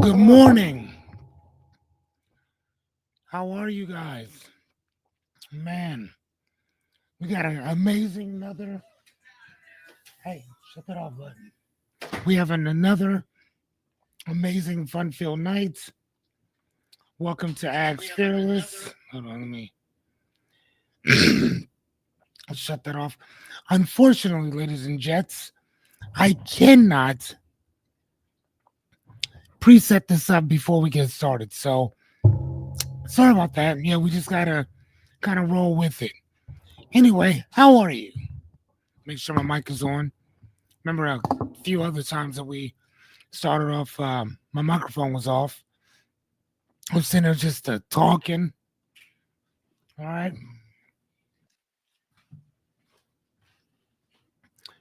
Good morning. How are you guys? Man, we got an amazing another. Hey, shut that off button. We have another amazing fun-filled night. Welcome to Ags Fearless. Hold on, let me shut that off. Unfortunately, ladies and gents, I cannot preset this up before we get started. So sorry about that. Yeah, we just gotta kind of roll with it. Anyway, how are you? Make sure my mic is on. Remember a few other times that we started off, my microphone was off. I'm sitting there just talking. All right.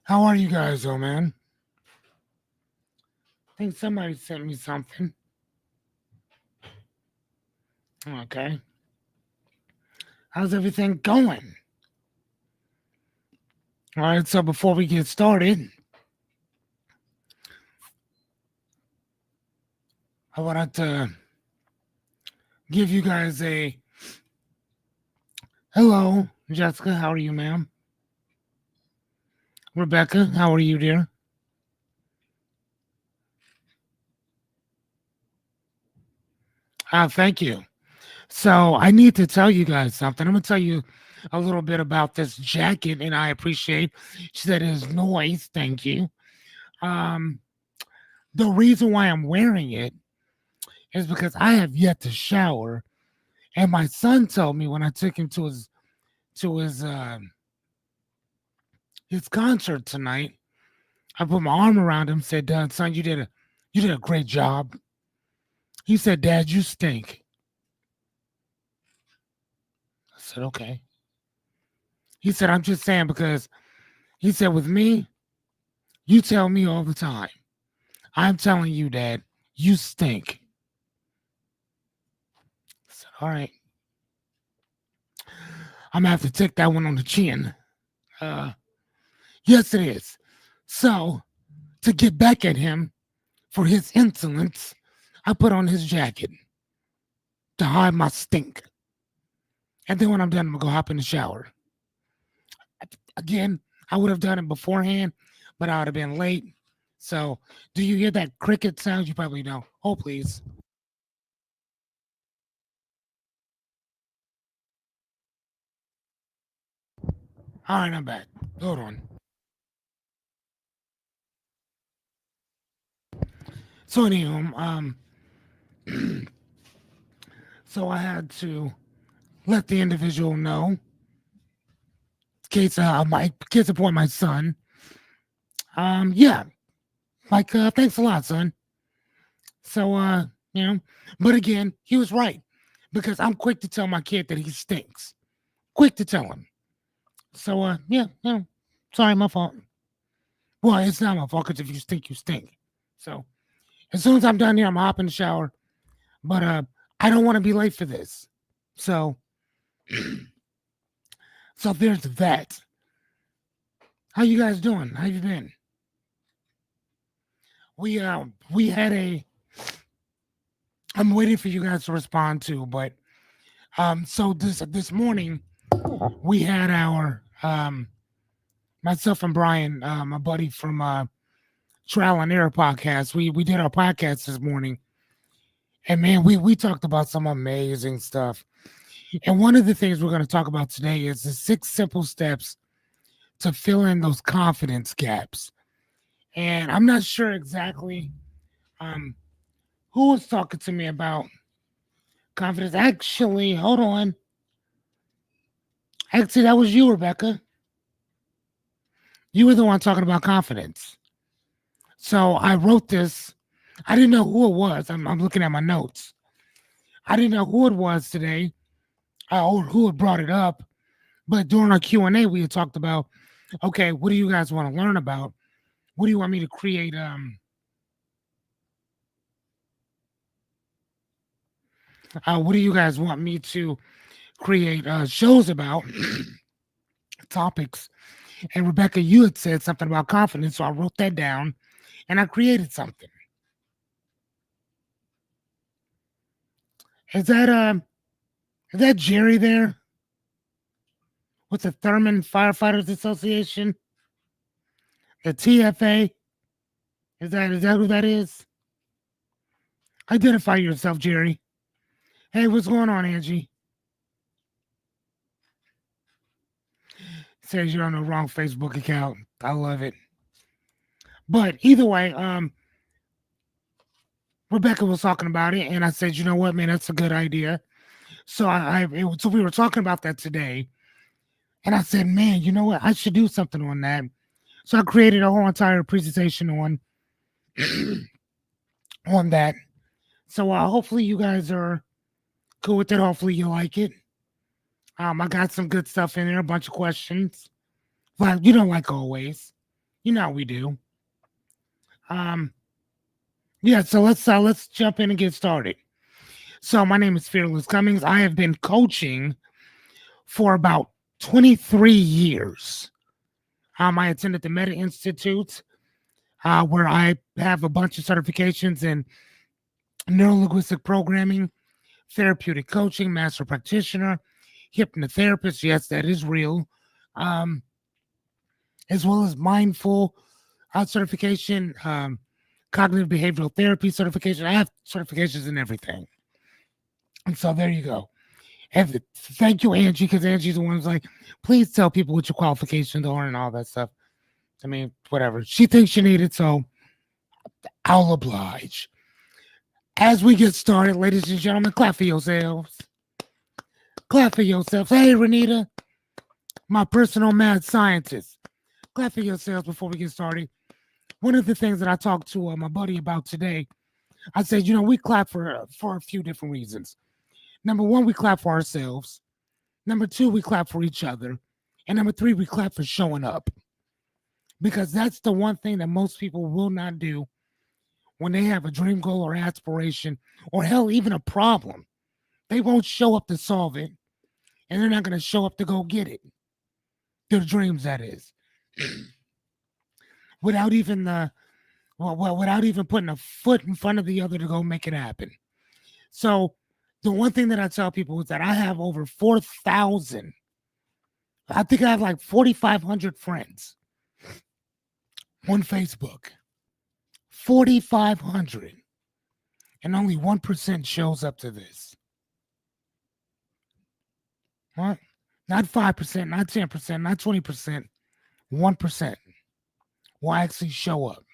How are you guys, though, man? I think somebody sent me something. Okay. How's everything going? All right. So before we get started, I wanted to give you guys a hello, Jessica. How are you, ma'am? Rebecca, how are you, dear? Thank you. So I need to tell you guys something. I'm gonna tell you a little bit about this jacket, and I appreciate. She said it's noise. Thank you. Um, the reason why I'm wearing it is because I have yet to shower, and my son told me when I took him to his concert tonight. I put my arm around him, said, "Son, you did a great job." He said, "Dad, you stink." I said, "Okay." He said, "I'm just saying because," he said, "with me, you tell me all the time. I'm telling you, Dad, you stink." I said, "All right, I'm gonna have to take that one on the chin." Uh, yes, it is. So to get back at him for his insolence, I put on his jacket to hide my stink. And then when I'm done, I'm gonna go hop in the shower. Again, I would have done it beforehand, but I would have been late. So, do you hear that cricket sound? You probably don't. Oh, please. All right, I'm back. Hold on. So, anyway, so I had to let the individual know, in case my case of point, my son. Yeah, like thanks a lot, son. So, you know, but again, he was right because I'm quick to tell my kid that he stinks. Quick to tell him. So, yeah, sorry, my fault. Well, it's not my fault because if you stink, you stink. So, as soon as I'm done here, I'm hopping in the shower. But I don't want to be late for this. So, so there's that. How you guys doing? How you been? We had a. I'm waiting for you guys to respond to, but so this morning we had our myself and Brian, my buddy from Trial and Error podcast. We did our podcast this morning, and man, we talked about some amazing stuff. And one of the things we're going to talk about today is the 6 simple steps to fill in those confidence gaps. And I'm not sure exactly um, who was talking to me about confidence. Actually, hold on. Actually, that was you, Rebecca. You were the one talking about confidence. So I wrote this. I didn't know who it was. I'm looking at my notes. I didn't know who it was today or who had brought it up. But during our Q&A, we had talked about, okay, what do you guys want to learn about? What do you want me to create? What do you guys want me to create shows about? Topics. And Rebecca, you had said something about confidence, so I wrote that down and I created something. Is that Jerry there with the Thurman Firefighters Association? The TFA? Is that who that is? Identify yourself, Jerry. Hey, what's going on, Angie? Says you're on the wrong Facebook account. I love it. But either way, Rebecca was talking about it, and I said, you know what, man, that's a good idea. So so we were talking about that today, and I said, man, you know what, I should do something on that. So I created a whole entire presentation on on that. So hopefully you guys are cool with it. Hopefully you like it. I got some good stuff in there, a bunch of questions. Like like always, you know how we do. Um, yeah. So let's jump in and get started. So my name is Fearless Cummings. I have been coaching for about 23 years. I attended the Meta Institute, where I have a bunch of certifications in neurolinguistic programming, therapeutic coaching, master practitioner, hypnotherapist. Yes, that is real. Um, as well as mindful certification, cognitive behavioral therapy certification. I have certifications in everything. And so there you go. And thank you, Angie, because Angie's the one who's like, please tell people what your qualifications are and all that stuff. I mean, whatever. She thinks you need it, so I'll oblige. As we get started, ladies and gentlemen, clap for yourselves. Clap for yourselves. Hey, Renita, my personal mad scientist. Clap for yourselves before we get started. One of the things that I talked to my buddy about today, I said, we clap for a few different reasons. Number one, we clap for ourselves. Number two, we clap for each other. And number three, we clap for showing up. Because that's the one thing that most people will not do when they have a dream goal or aspiration, or hell, even a problem. They won't show up to solve it, and they're not going to show up to go get it. Their dreams, that is. without even without even putting a foot in front of the other to go make it happen. So the one thing that I tell people is that I have over 4,000. I think I have like 4,500 friends on Facebook. 4,500. And only 1% shows up to this. What? Not 5%, not 10%, not 20%. 1% will actually show up.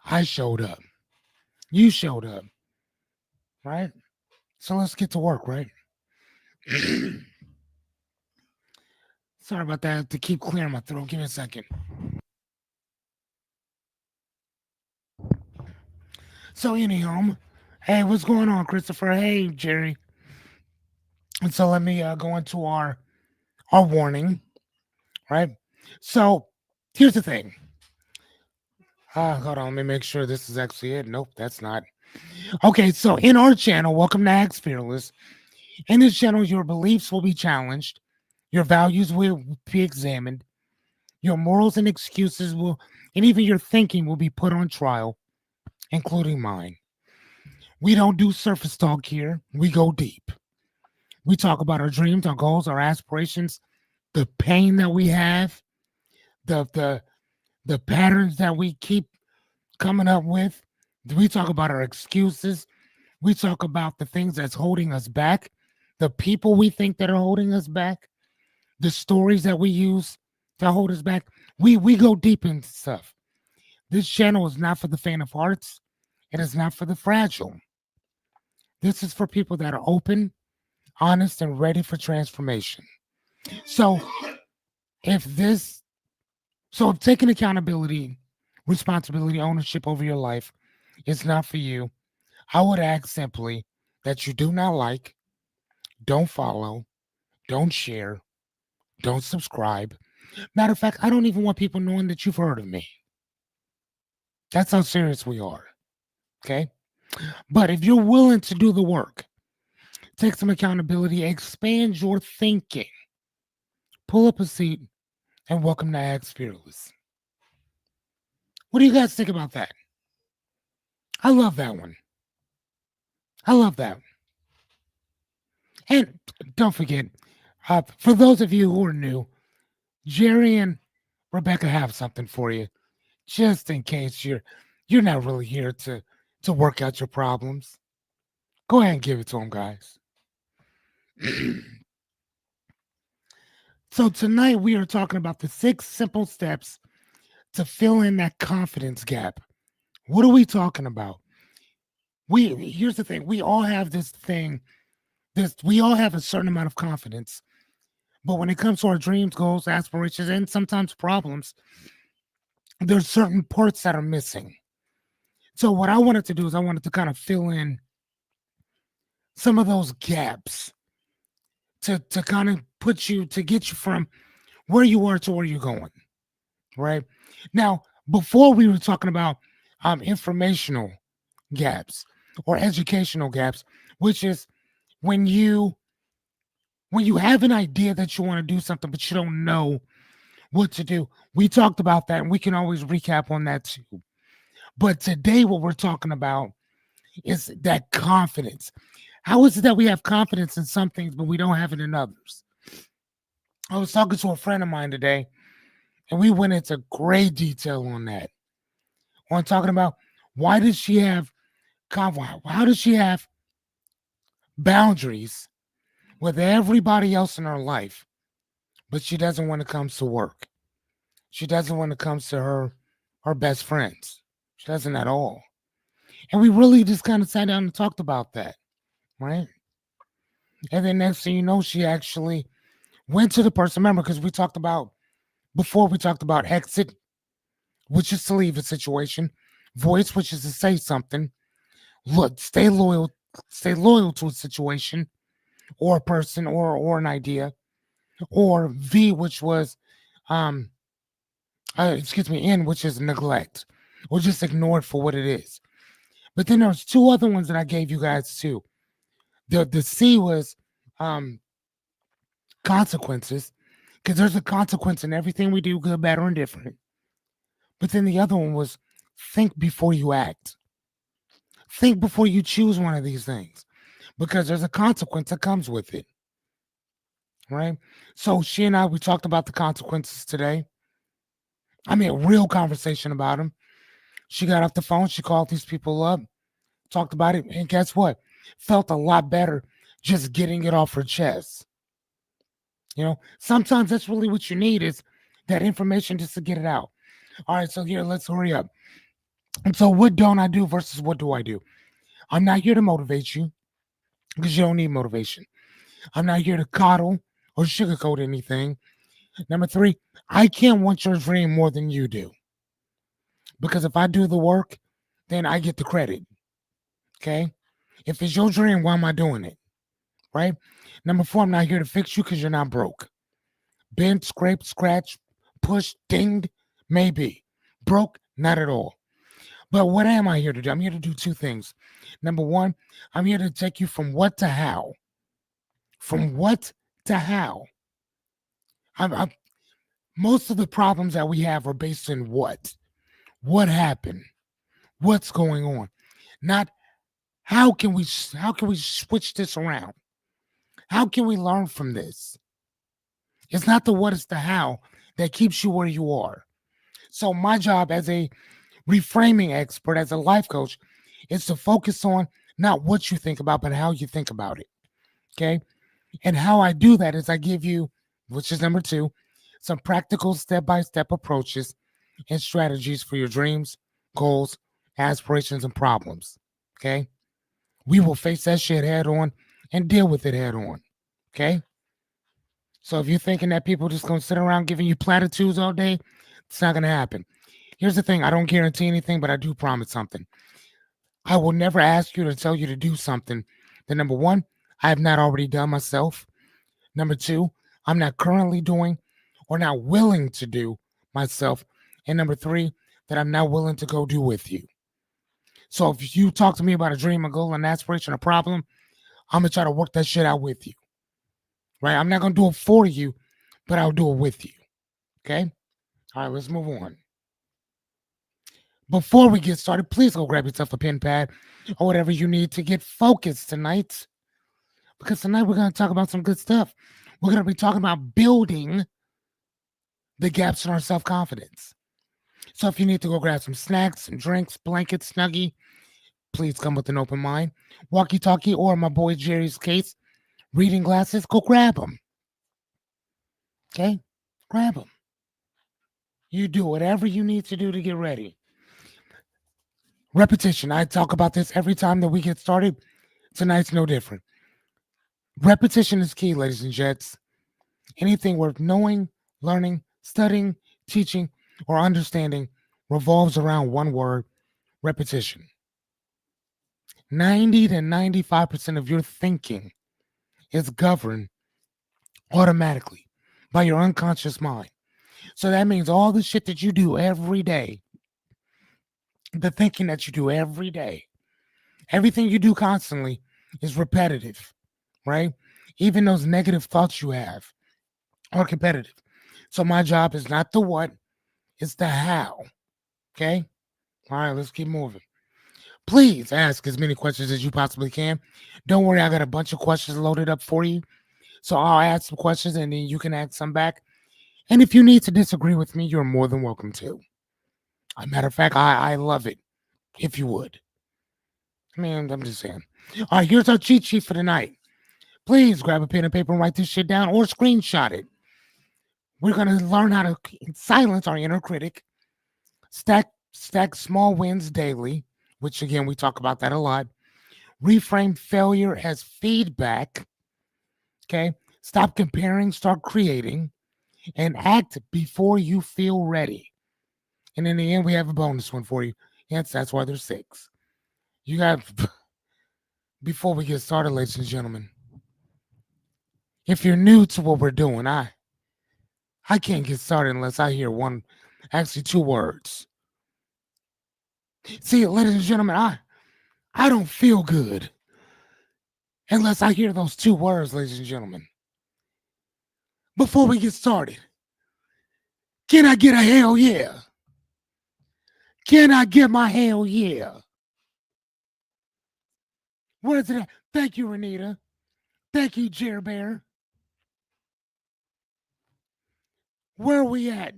I showed up. You showed up. Right? So let's get to work, right? Sorry about that. To keep clearing my throat. Give me a second. So anyhow, hey, what's going on, Christopher? Hey, Jerry. And so let me go into our warning, right? So here's the thing. Hold on, let me make sure this is actually it. Nope, that's not. Okay, so in our channel, welcome to Axe Fearless. In this channel, your beliefs will be challenged, your values will be examined, your morals and excuses will, and even your thinking will be put on trial, including mine. We don't do surface talk here. We go deep. We talk about our dreams, our goals, our aspirations, the pain that we have, the patterns that we keep coming up with. We talk about our excuses. We talk about the things that's holding us back, the people we think that are holding us back, the stories that we use to hold us back. We go deep into stuff. This channel is not for the faint of hearts. It is not for the fragile. This is for people that are open, honest, and ready for transformation. So if taking accountability, responsibility, ownership over your life is not for you, I would ask simply that you do not like, don't follow, don't share, don't subscribe. Matter of fact, I don't even want people knowing that you've heard of me. That's how serious we are. Okay? But if you're willing to do the work, take some accountability, expand your thinking, pull up a seat, and welcome to Axe Fearless. What do you guys think about that? I love that one. I love that. And don't forget, for those of you who are new, Jerry and Rebecca have something for you, just in case you're not really here to work out your problems. Go ahead and give it to them, guys. So tonight we are talking about the 6 simple steps to fill in that confidence gap. What are we talking about? We Here's the thing. We all have this thing. This We all have a certain amount of confidence. But when it comes to our dreams, goals, aspirations, and sometimes problems, there's certain parts that are missing. So what I wanted to do is I wanted to kind of fill in some of those gaps to kind of to get you from where you are to where you're going. Right now, before we were talking about informational gaps or educational gaps, which is when you have an idea that you want to do something but you don't know what to do. We talked about that, and we can always recap on that too. But today, what we're talking about is that confidence. How is it that we have confidence in some things, but we don't have it in others? I was talking to a friend of mine today, and we went into great detail on that. On talking about why does she have confidence? How does she have boundaries with everybody else in her life, but she doesn't when it comes to work? She doesn't when it comes to her best friends. She doesn't at all. And we really just kind of sat down and talked about that, right? And then next thing you know, she actually went to the person. Remember, because we talked about exit, which is to leave a situation, voice, which is to say something, look, stay loyal to a situation or a person or an idea, or V, which was um N, which is neglect, or just ignore it for what it is. But then there's 2 other ones that I gave you guys too. The C was um consequences, because there's a consequence in everything we do, good, bad, or indifferent. But then the other one was think before you act. Think before you choose one of these things, because there's a consequence that comes with it, right? So she and we talked about the consequences today. I mean, a real conversation about them. She got off the phone. She called these people up, talked about it, and guess what? Felt a lot better just getting it off her chest. Sometimes that's really what you need is that information just to get it out. All right, so here, let's hurry up. And so, what don't I do versus what do I do? I'm not here to motivate you because you don't need motivation. I'm not here to coddle or sugarcoat anything. Number 3, I can't want your dream more than you do, because if I do the work, then I get the credit. Okay? If it's your dream, why am I doing it? Right? Number 4, I'm not here to fix you because you're not broke. Bent, scraped, scratched, pushed, dinged, maybe. Broke, not at all. But what am I here to do? I'm here to do 2 things. Number 1, I'm here to take you from what to how. From what to how. Most of the problems that we have are based in what. What happened? What's going on? Not how can we switch this around? How can we learn from this? It's not the what, it's the how that keeps you where you are. So my job as a reframing expert, as a life coach, is to focus on not what you think about, but how you think about it. Okay. And how I do that is I give you, which is number 2, some practical step-by-step approaches and strategies for your dreams, goals, aspirations, and problems. Okay. We will face that shit head on and deal with it head on. Okay. So if you're thinking that people just gonna sit around giving you platitudes all day, it's not gonna happen. Here's the thing, I don't guarantee anything, but I do promise something. I will never ask you to tell you to do something that, number 1, I have not already done myself. Number 2, I'm not currently doing or not willing to do myself. And number 3, that I'm not willing to go do with you. So if you talk to me about a dream, a goal, an aspiration, a problem, I'm gonna try to work that shit out with you. Right? I'm not gonna do it for you, but I'll do it with you. Okay? All right, let's move on. Before we get started, please go grab yourself a pen pad or whatever you need to get focused tonight. Because tonight we're going to talk about some good stuff. We're going to be talking about building the gaps in our self confidence. So if you need to go grab some snacks, some drinks, blankets, snuggie, please come with an open mind. Walkie talkie, or my boy Jerry's case, reading glasses, go grab them. Okay? Grab them. You do whatever you need to do to get ready. Repetition. I talk about this every time that we get started. Tonight's no different. Repetition is key, ladies and gents. Anything worth knowing, learning, studying, teaching, or understanding revolves around one word: repetition. 90 to 95% of your thinking is governed automatically by your unconscious mind. So that means all the shit that you do every day, the thinking that you do every day, everything you do constantly is repetitive, right? Even those negative thoughts you have are competitive. So my job is not the what, it's the how. Okay? All right, let's keep moving. Please ask as many questions as you possibly can. Don't worry, I got a bunch of questions loaded up for you. So I'll ask some questions and then you can ask some back. And if you need to disagree with me, you're more than welcome to. As a matter of fact, I love it if you would. I mean, I'm just saying. All right, here's our cheat sheet for tonight. Please grab a pen and paper and write this shit down or screenshot it. We're going to learn how to silence our inner critic, stack small wins daily, which again, we talk about that a lot. Reframe failure as feedback. Okay. Stop comparing, start creating, and act before you feel ready. And in the end, we have a bonus one for you. Hence, that's why there's 6. You have, before we get started, ladies and gentlemen, if you're new to what we're doing, I can't get started unless I hear actually 2 words. See, ladies and gentlemen, I don't feel good unless I hear those 2 words, ladies and gentlemen. Before we get started, can I get a hell yeah? Can I get my hell yeah? What is it? Thank you, Renita. Thank you, Jer Bear. Where are we at?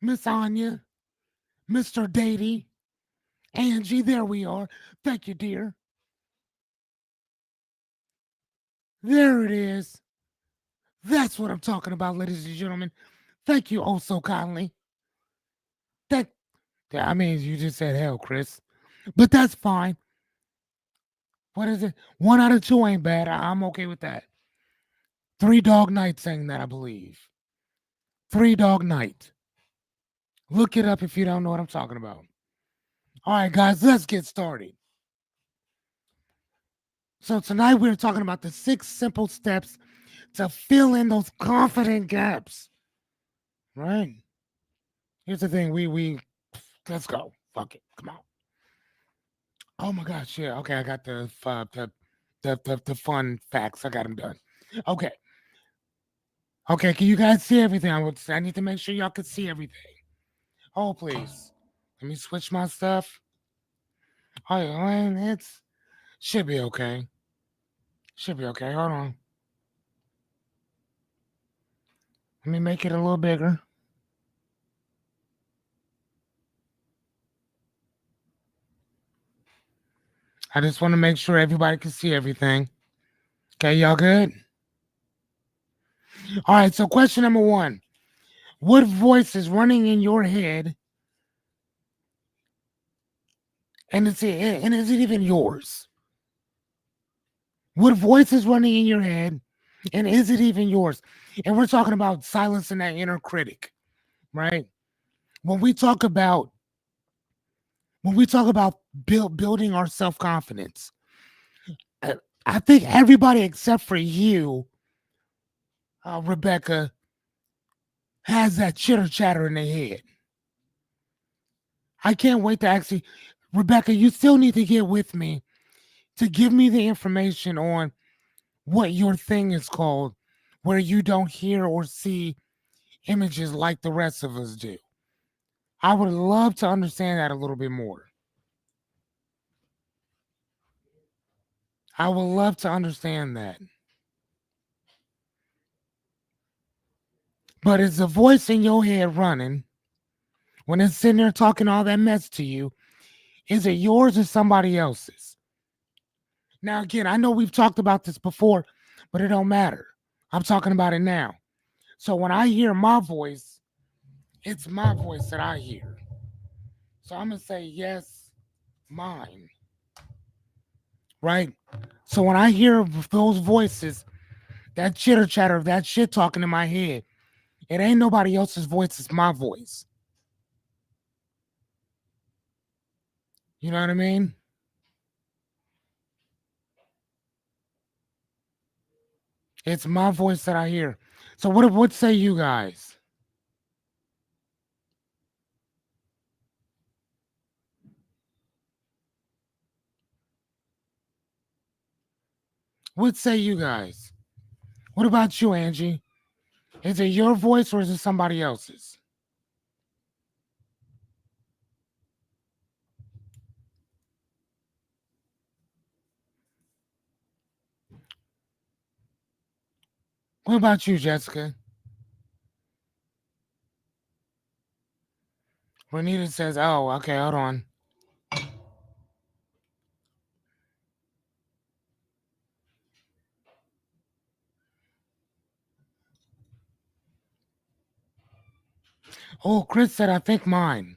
Miss Anya, Mr. Datey, Angie, there we are. Thank you, dear. There it is. That's what I'm talking about, ladies and gentlemen. Thank you oh so kindly. I mean, you just said hell, Chris. But that's fine. What is it? 1 out of 2 ain't bad. I'm okay with that. 3 Dog Night saying that, I believe. 3 Dog Night. Look it up if you don't know what I'm talking about. All right, guys, let's get started. So tonight we're talking about the 6 simple steps to fill in those confident gaps. Right? Here's the thing. We let's go. Fuck it. Come on. Oh my gosh, yeah. Okay, I got the fun facts. I got them done. Okay. Okay, can you guys see everything? I need to make sure y'all can see everything. Oh, please. Let me switch my stuff. Oh, yeah, it's should be okay. Should be okay. Hold on. Let me make it a little bigger. I just want to make sure everybody can see everything. Okay, y'all good? All right, so question number 1. What voice is running in your head? And is it even yours? What voice is running in your head? And is it even yours? And we're talking about silencing that inner critic, right? When we talk about building our self-confidence, I think everybody except for you, Rebecca, has that chitter chatter in their head. I can't wait to actually, Rebecca, you still need to get with me to give me the information on what your thing is called, where you don't hear or see images like the rest of us do. I would love to understand that a little bit more. I would love to understand that. But is the voice in your head running when it's sitting there talking all that mess to you? Is it yours or somebody else's? Now, again, I know we've talked about this before, but it don't matter. I'm talking about it now. So when I hear my voice, it's my voice that I hear. So I'm going to say, yes, mine. Right? So when I hear those voices, that chitter chatter, that shit talking in my head, it ain't nobody else's voice, it's my voice. You know what I mean? It's my voice that I hear. So what say you guys? What say you guys? What about you, Angie? Is it your voice or is it somebody else's? What about you, Jessica? Renita says, oh, okay, hold on. Oh, Chris said, I think mine.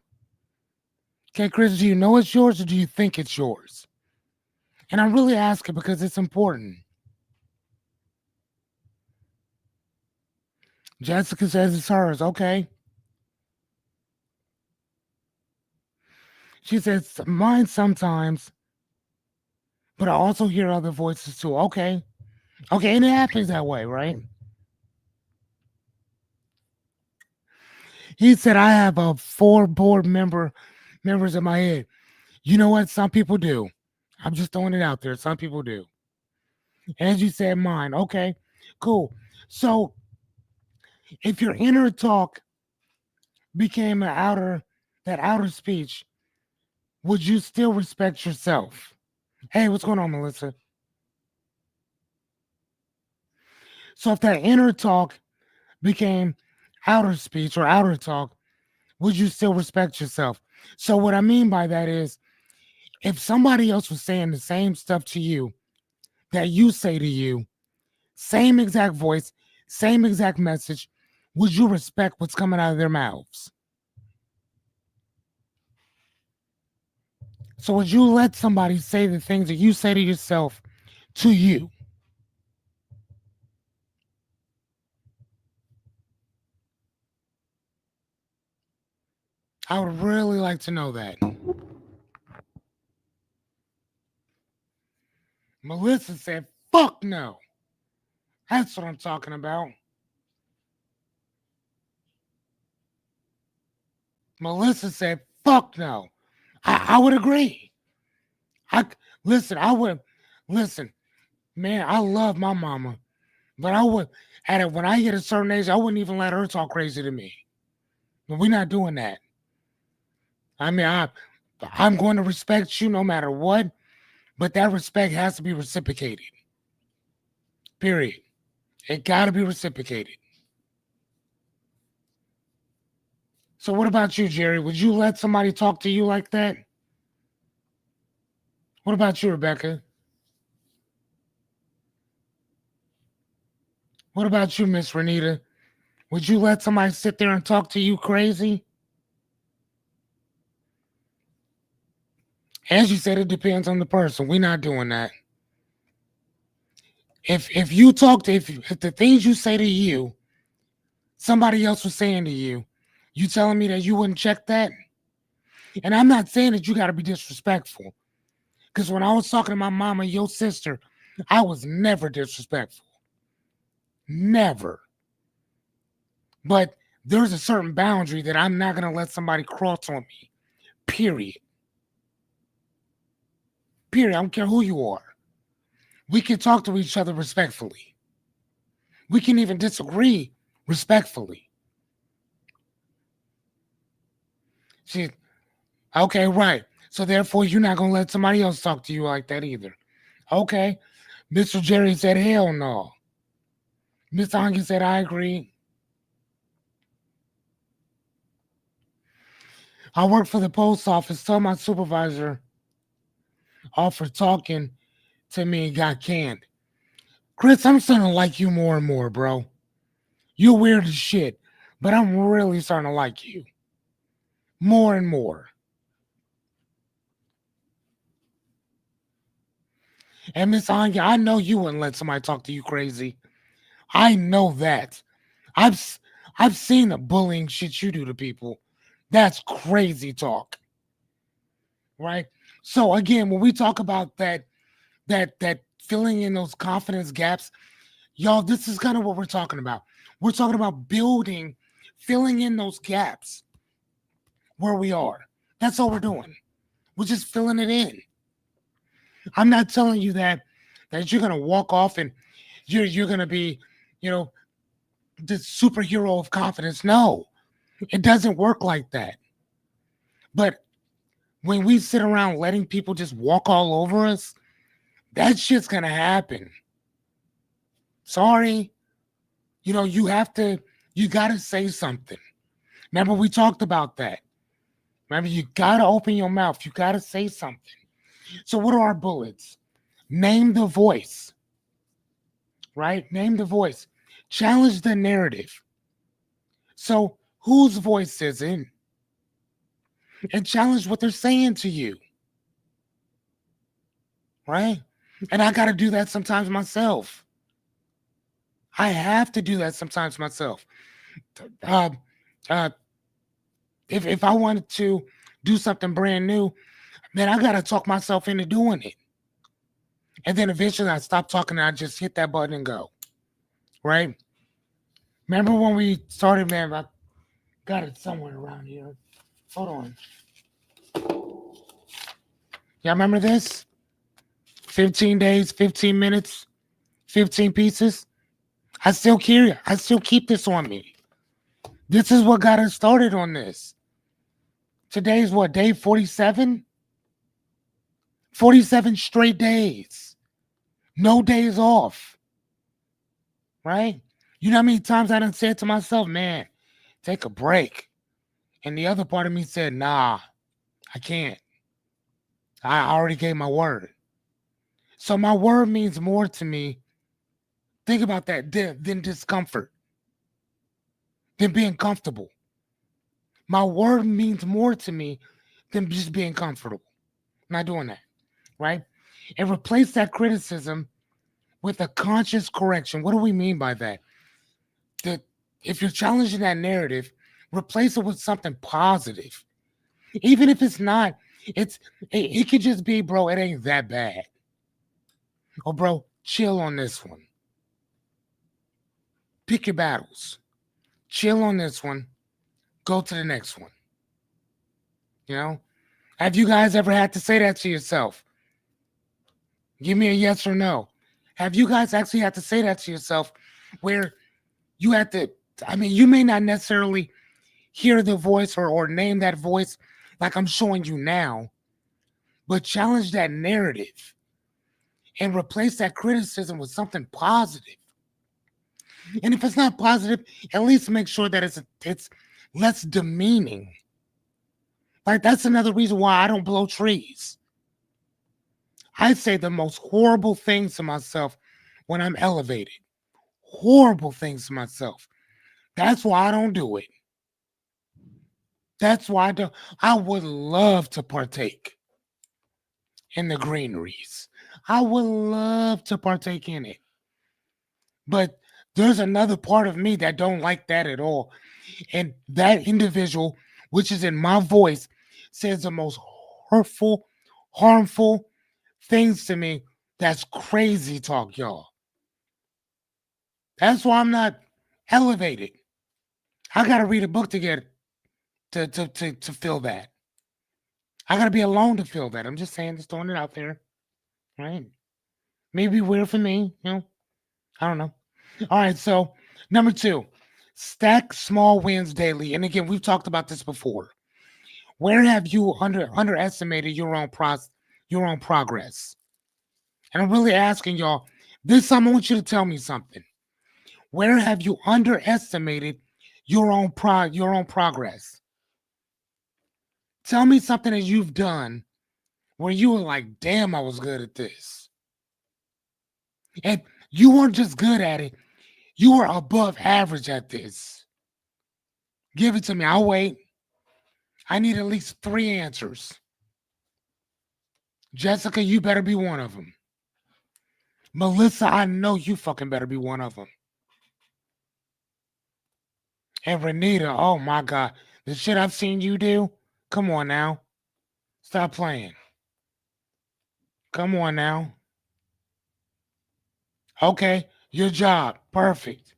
Okay, Chris, do you know it's yours or do you think it's yours? And I'm really asking because it's important. Jessica says it's hers. Okay. She says mine sometimes, but I also hear other voices too. Okay. Okay, and it happens that way, right? He said I have a four members in my head. You know what? Some people do. I'm just throwing it out there. Some people do. As you said, mine. Okay, cool. So if your inner talk became that outer speech, would you still respect yourself? Hey, what's going on, Melissa? So if that inner talk became outer speech or outer talk, would you still respect yourself? So what I mean by that is if somebody else was saying the same stuff to you that you say to you, same exact voice, same exact message, would you respect what's coming out of their mouths? So would you let somebody say the things that you say to yourself to you? I would really like to know that. Melissa said, fuck no. That's what I'm talking about. Melissa said, fuck no. I would agree. I listen, I would listen, man, I love my mama. But I would when I hit a certain age, I wouldn't even let her talk crazy to me. But we're not doing that. I mean, I'm going to respect you no matter what, but that respect has to be reciprocated. Period. It got to be reciprocated. So, what about you, Jerry? Would you let somebody talk to you like that? What about you, Rebecca? What about you, Miss Renita? Would you let somebody sit there and talk to you crazy? As you said, it depends on the person. We're not doing that. If you talk to if the things you say to you, somebody else was saying to you, you telling me that you wouldn't check that? And I'm not saying that you got to be disrespectful. Because when I was talking to my mama, your sister, I was never disrespectful. Never. But there's a certain boundary that I'm not going to let somebody cross on me. Period. Period. I don't care who you are. We can talk to each other respectfully. We can even disagree respectfully. She okay, right. So therefore you're not gonna let somebody else talk to you like that either. Okay. Mr. Jerry said, hell no. Mr. Honky said, I agree. I work for the post office. Tell my supervisor off for talking to me and got canned. Chris, I'm starting to like you more and more, bro. You're weird as shit, but I'm really starting to like you more and more. And Miss Anya, I know you wouldn't let somebody talk to you crazy. I know that. I've s- I've seen the bullying shit you do to people. That's crazy talk, right? So again, when we talk about that filling in those confidence gaps, y'all, this is kind of what we're talking about. We're talking about building, filling in those gaps where we are. That's all we're doing. We're just filling it in. I'm not telling you that you're gonna walk off and you're gonna be, you know, the superhero of confidence. No, it doesn't work like that. But when we sit around letting people just walk all over us, that shit's gonna happen. Sorry. You gotta say something. Remember, we talked about that. Remember, you gotta open your mouth. You gotta say something. So, what are our bullets? Name the voice, right? Name the voice. Challenge the narrative. So, whose voice is it? And challenge what they're saying to you, right? And I gotta do that sometimes myself. I have to do that sometimes myself. Uh, uh, if I wanted to do something brand new, man, I gotta talk myself into doing it. And then eventually I stop talking and I just hit that button and go. Right? Remember when we started, man? I got it somewhere around here. Hold on. Y'all remember this? 15 days, 15 minutes, 15 pieces. I still keep this on me. This is what got us started on this. Today's what, day 47? 47 straight days. No days off. Right? You know how many times I done said to myself, man, take a break. And the other part of me said, nah, I can't. I already gave my word. So my word means more to me. Think about that than discomfort, than being comfortable. My word means more to me than just being comfortable. I'm not doing that, right? And replace that criticism with a conscious correction. What do we mean by that? That if you're challenging that narrative, replace it with something positive. Even if it's not, it could just be, bro, it ain't that bad. Or bro, chill on this one. Pick your battles. Chill on this one. Go to the next one. You know? Have you guys ever had to say that to yourself? Give me a yes or no. Have you guys actually had to say that to yourself where you had to, I mean, you may not necessarily hear the voice or name that voice like I'm showing you now, but challenge that narrative and replace that criticism with something positive. And if it's not positive, at least make sure that it's less demeaning. Like that's another reason why I don't blow trees. I say the most horrible things to myself when I'm elevated. Horrible things to myself. That's why I don't do it. That's why I don't. I would love to partake in the greeneries. I would love to partake in it. But there's another part of me that don't like that at all. And that individual, which is in my voice, says the most hurtful, harmful things to me. That's crazy talk, y'all. That's why I'm not elevated. I gotta read a book to get to feel that. I gotta be alone to feel that. I'm just saying, just throwing it out there. Right? Maybe weird for me, you know. I don't know. All right, so number two, stack small wins daily. And again, we've talked about this before. Where have you underestimated your own progress? And I'm really asking y'all, this time I want you to tell me something. Where have you underestimated your own progress? Tell me something that you've done where you were like, damn, I was good at this. And you weren't just good at it, you were above average at this. Give it to me. I'll wait. I need at least 3 answers. Jessica, you better be one of them. Melissa, I know you fucking better be one of them. And Renita, oh my God. The shit I've seen you do? Come on now. Stop playing. Come on now. Okay. Your job. Perfect.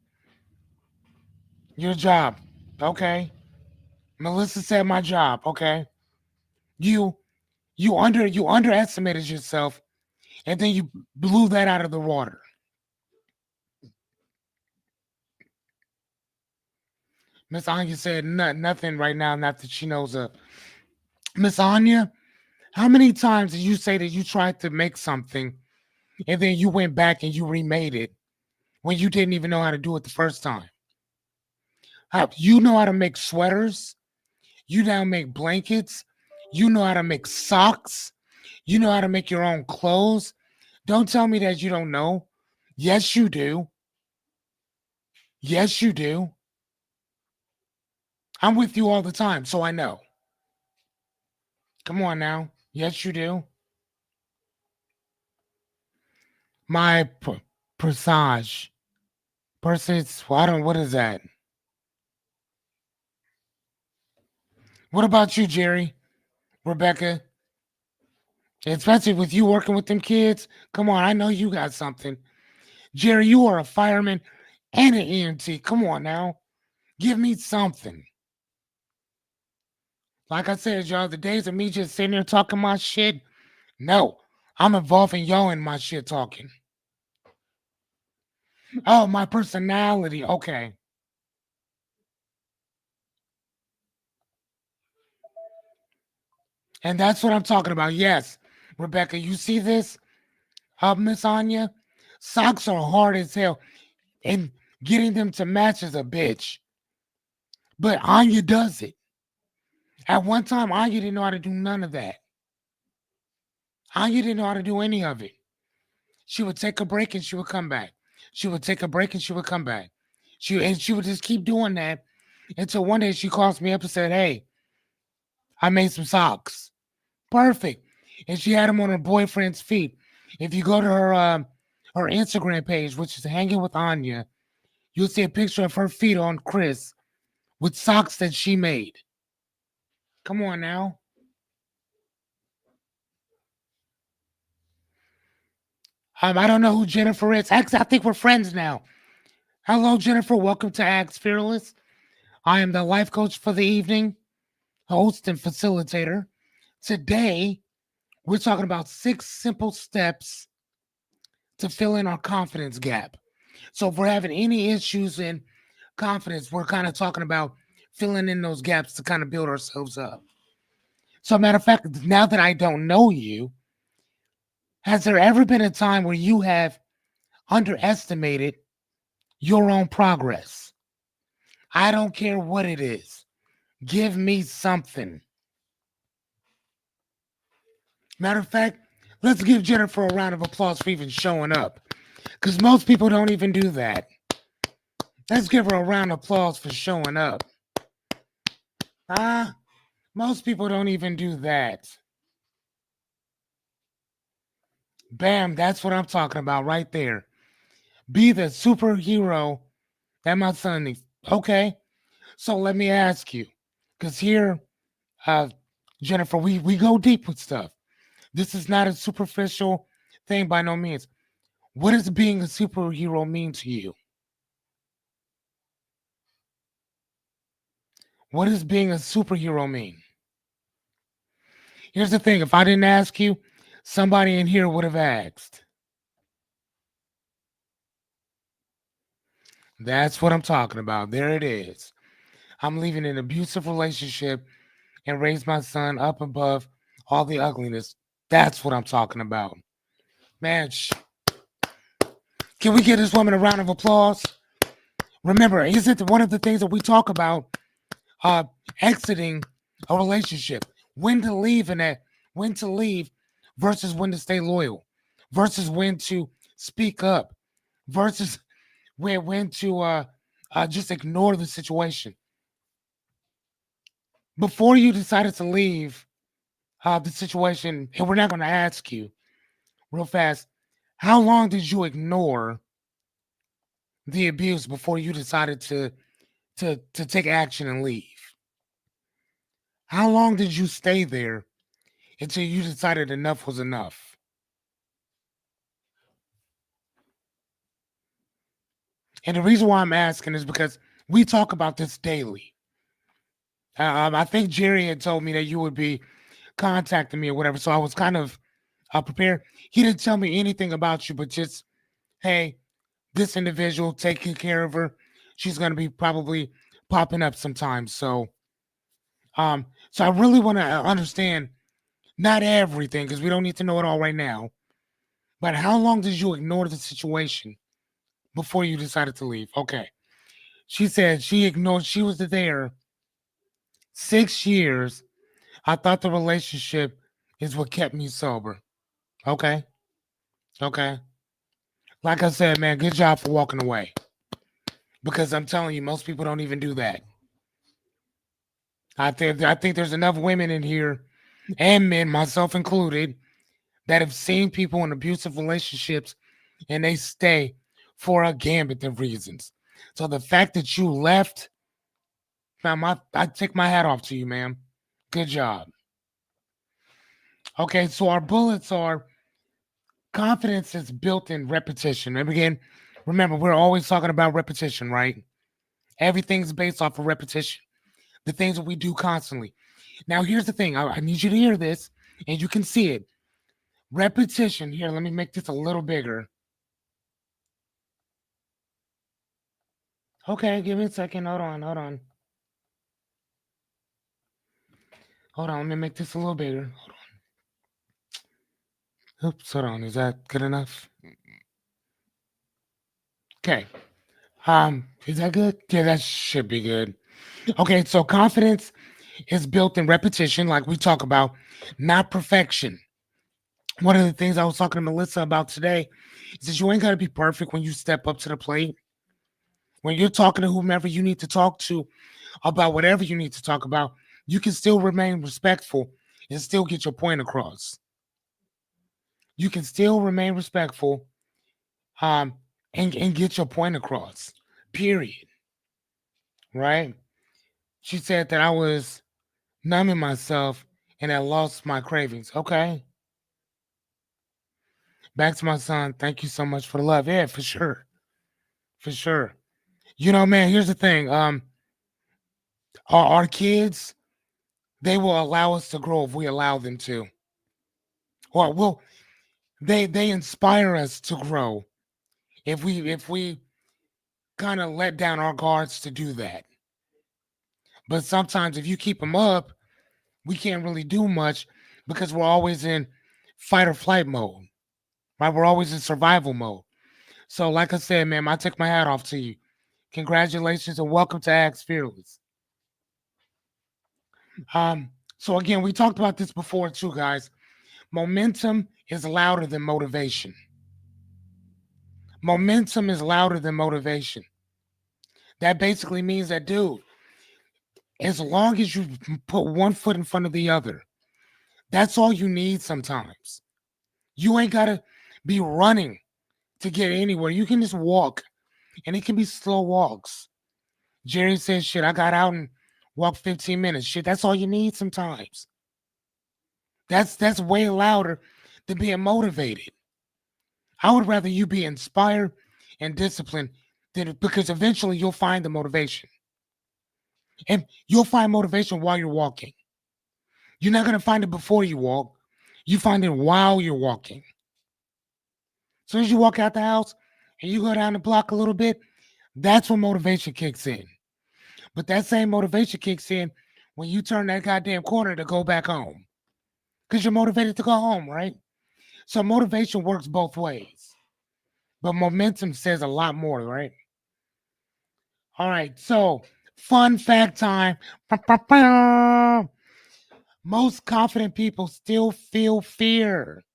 Your job. Okay. Melissa said my job. Okay. You you underestimated yourself and then you blew that out of the water. Miss Anya said nothing right now, not that she knows of. Miss Anya, how many times did you say that you tried to make something and then you went back and you remade it when you didn't even know how to do it the first time? You know how to make sweaters, you now make blankets, you know how to make socks, you know how to make your own clothes. Don't tell me that you don't know. Yes, you do. Yes, you do. I'm with you all the time, so I know. Come on now. Yes, you do. My presage. Persons, well, I don't, what is that? What about you, Jerry? Rebecca? Especially with you working with them kids. Come on, I know you got something. Jerry, you are a fireman and an EMT. Come on now. Give me something. Like I said, y'all, the days of me just sitting there talking my shit, no. I'm involving y'all in my shit talking. Oh, my personality. Okay. And that's what I'm talking about. Yes. Rebecca, you see this? Miss Anya? Socks are hard as hell. And getting them to match is a bitch. But Anya does it. At one time, Anya didn't know how to do none of that. Anya didn't know how to do any of it. She would take a break and she would come back. She would take a break and she would come back. She would just keep doing that until one day she calls me up and said, "Hey, I made some socks. Perfect." And she had them on her boyfriend's feet. If you go to her Instagram page, which is Hanging with Anya, you'll see a picture of her feet on Chris with socks that she made. Come on now. I don't know who Jennifer is. Actually, I think we're friends now. Hello, Jennifer. Welcome to Axe Fearless. I am the life coach for the evening, host and facilitator. Today, we're talking about 6 simple steps to fill in our confidence gap. So, if we're having any issues in confidence, we're kind of talking about filling in those gaps to kind of build ourselves up. So, matter of fact, now that I don't know you, has there ever been a time where you have underestimated your own progress? I don't care what it is. Give me something. Matter of fact, let's give Jennifer a round of applause for even showing up. Because most people don't even do that. Let's give her a round of applause for showing up. Most people don't even do that. Bam, that's what I'm talking about right there. Be the superhero that my son needs. Okay, so let me ask you, because here, uh, Jennifer, we go deep with stuff. This is not a superficial thing by no means. What does being a superhero mean to you? What does being a superhero mean? Here's the thing, if I didn't ask you, somebody in here would have asked. That's what I'm talking about. There it is. I'm leaving an abusive relationship and raise my son up above all the ugliness. That's what I'm talking about. Man, can we give this woman a round of applause? Remember, isn't one of the things that we talk about uh exiting a relationship, when to leave and that when to leave versus when to stay loyal, versus when to speak up, versus when to just ignore the situation. Before you decided to leave the situation, and we're not going to ask you real fast, how long did you ignore the abuse before you decided to take action and leave? How long did you stay there until you decided enough was enough? And the reason why I'm asking is because we talk about this daily. I think Jerry had told me that you would be contacting me or whatever, so I was kind of prepared. He didn't tell me anything about you, but just, hey, this individual taking care of her, she's going to be probably popping up sometimes. So I really want to understand not everything because we don't need to know it all right now. But how long did you ignore the situation before you decided to leave? Okay. She said she ignored, she was there 6 years. I thought the relationship is what kept me sober. Okay. Okay. Like I said, man, good job for walking away. Because I'm telling you, most people don't even do that. I think there's enough women in here and men, myself included, that have seen people in abusive relationships and they stay for a gambit of reasons. So the fact that you left, I take my hat off to you, ma'am. Good job. Okay, so our bullets are confidence is built in repetition. And again, remember, we're always talking about repetition, right? Everything's based off of repetition. The things that we do constantly. Now, here's the thing. I need you to hear this, and you can see it. Repetition. Here, let me make this a little bigger. Okay, give me a second. Hold on. Let me make this a little bigger. Hold on. Oops, hold on. Is that good enough? Okay. Is that good? Yeah, that should be good. Okay, so confidence is built in repetition, like we talk about, not perfection. One of the things I was talking to Melissa about today is that you ain't got to be perfect when you step up to the plate. When you're talking to whomever you need to talk to about whatever you need to talk about, you can still remain respectful and still get your point across. You can still remain respectful um, and get your point across, period. Right? She said that I was numbing myself and I lost my cravings. Okay. Back to my son. Thank you so much for the love. Yeah, for sure. For sure. You know, man, here's the thing. Our kids, they will allow us to grow if we allow them to. Or will they inspire us to grow if we kind of let down our guards to do that. But sometimes if you keep them up, we can't really do much because we're always in fight or flight mode. Right? We're always in survival mode. So, like I said, man, I take my hat off to you. Congratulations and welcome to Axe Fearless. So again, we talked about this before too, guys. Momentum is louder than motivation. Momentum is louder than motivation. That basically means that, dude, as long as you put one foot in front of the other, that's all you need sometimes. You ain't gotta be running to get anywhere. You can just walk, and it can be slow walks. Jerry says, shit, I got out and walked 15 minutes. Shit, that's all you need sometimes. That's way louder than being motivated. I would rather you be inspired and disciplined than because eventually you'll find the motivation. And you'll find motivation while you're walking. You're not gonna find it before you walk. You find it while you're walking. As soon as you walk out the house and you go down the block a little bit, that's when motivation kicks in. But that same motivation kicks in when you turn that goddamn corner to go back home. Because you're motivated to go home, right? So motivation works both ways. But momentum says a lot more, right? All right, so fun fact time. Most confident people still feel fear.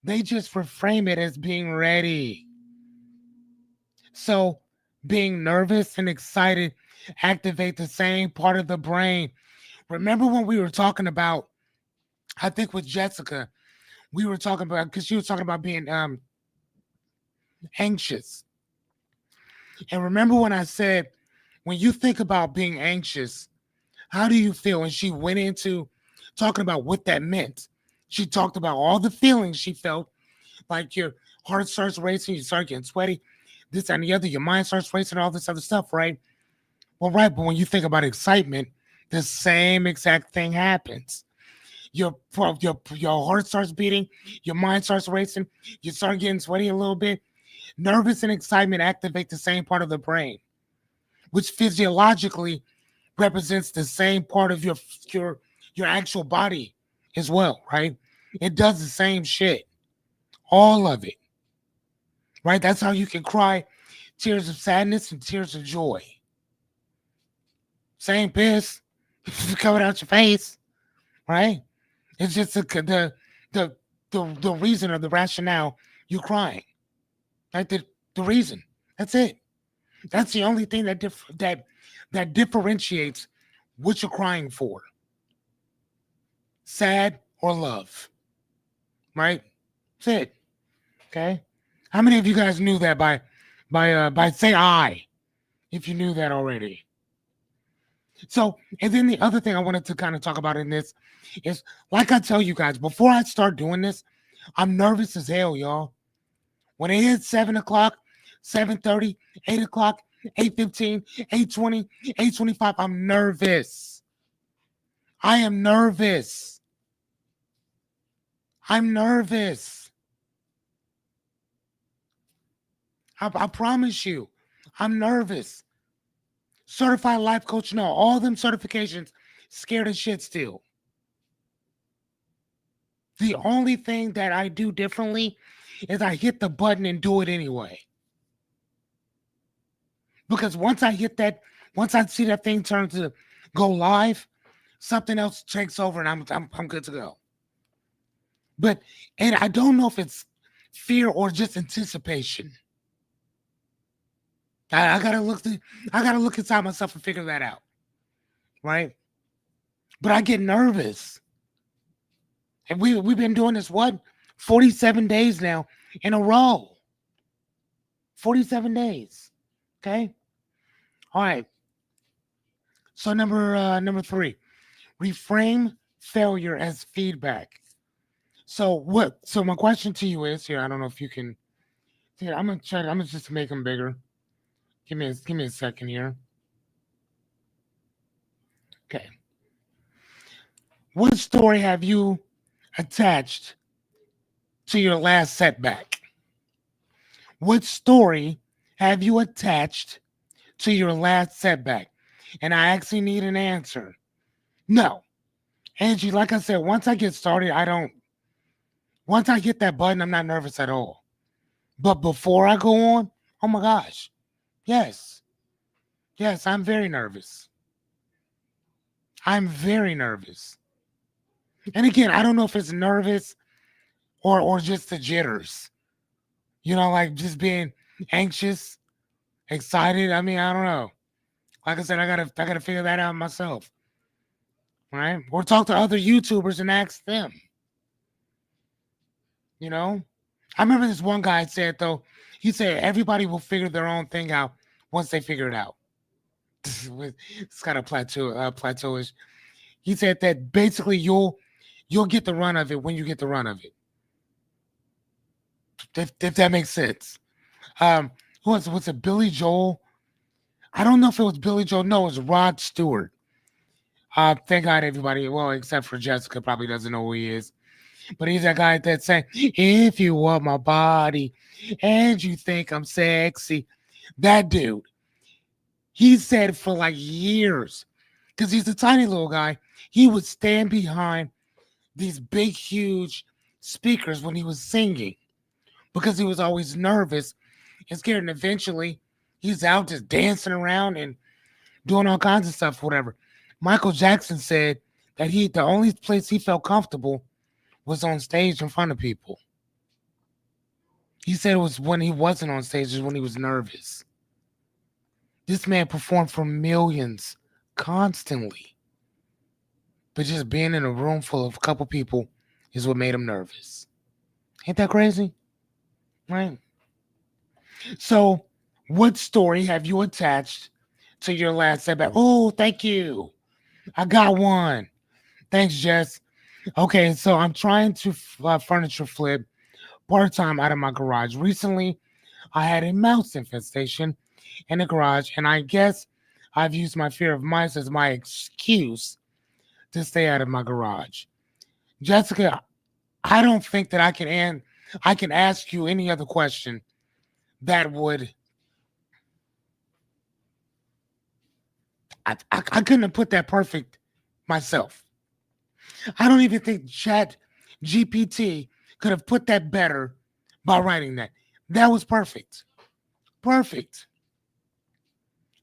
They just reframe it as being ready. So being nervous and excited activate the same part of the brain. Remember when we were talking about, I think with Jessica, we were talking about, because she was talking about being anxious. And remember when I said, when you think about being anxious, how do you feel? And she went into talking about what that meant. She talked about all the feelings she felt, like your heart starts racing, you start getting sweaty, this and the other, your mind starts racing, all this other stuff, right? Well, right, but when you think about excitement, the same exact thing happens. Your heart starts beating, your mind starts racing, you start getting sweaty a little bit. Nervous and excitement activate the same part of the brain, which physiologically represents the same part of your actual body as well, right? It does the same shit, all of it, right? That's how you can cry tears of sadness and tears of joy. Same piss coming out your face, right? It's just the the reason or the rationale you're crying, right? The reason. That's it. That's the only thing that differentiates what you're crying for. Sad or love, right? That's it. Okay. How many of you guys knew that by say I, if you knew that already? So, and then the other thing I wanted to kind of talk about in this is, like I tell you guys, before I start doing this, I'm nervous as hell, y'all. When it hits 7 o'clock, 7:30, 8 o'clock, 8:15, 8:20, 8:25, I'm nervous. I am nervous. I'm nervous. I promise you, I'm nervous. Certified life coach, no, all them certifications, scared as shit still. The only thing that I do differently is I hit the button and do it anyway. Because once I hit that, once I see that thing turn to go live, something else takes over and I'm good to go. But and I don't know if it's fear or just anticipation. I gotta look inside myself and figure that out. Right? But I get nervous. And we've been doing this, what? 47 days now in a row. 47 days. Okay? All right. So number 3, reframe failure as feedback. So my question to you is here, I don't know if you can, here, I'm gonna just make them bigger. Give me a second here. Okay. What story have you attached to your last setback? What story have you attached to your last setback? And I actually need an answer. No. Angie, like I said, once I get started, once I hit that button, I'm not nervous at all. But before I go on, oh my gosh. Yes. Yes, I'm very nervous. I'm very nervous. And again, I don't know if it's nervous or just the jitters. You know, like just being anxious, excited. I mean, I don't know. Like I said, I gotta figure that out myself. Right? Or talk to other YouTubers and ask them. You know? I remember this one guy said though, he said everybody will figure their own thing out once they figure it out. It's kind of plateauish. He said that basically you'll get the run of it when you get the run of it. If that makes sense. Who was it? Billy Joel? I don't know if it was Billy Joel. No, it was Rod Stewart. Thank God everybody, well, except for Jessica, probably doesn't know who he is. But he's that guy that saying, if you want my body and you think I'm sexy, that dude, he said for like years, because he's a tiny little guy. He would stand behind these big, huge speakers when he was singing because he was always nervous and scared. And eventually, he's out just dancing around and doing all kinds of stuff, whatever. Michael Jackson said that the only place he felt comfortable was on stage in front of people. He said it was when he wasn't on stage, is when he was nervous. This man performed for millions constantly. But just being in a room full of a couple people is what made him nervous. Ain't that crazy? Right? So, what story have you attached to your last setback? Oh, thank you. I got one. Thanks, Jess. Okay, so I'm trying to furniture flip part-time out of my garage. Recently, I had a mouse infestation in the garage, and I guess I've used my fear of mice as my excuse to stay out of my garage. Jessica, I don't think that I can ask you any other question that would I couldn't have put that perfect myself. I don't even think Chat GPT could have put that better by writing that. That was perfect. Perfect.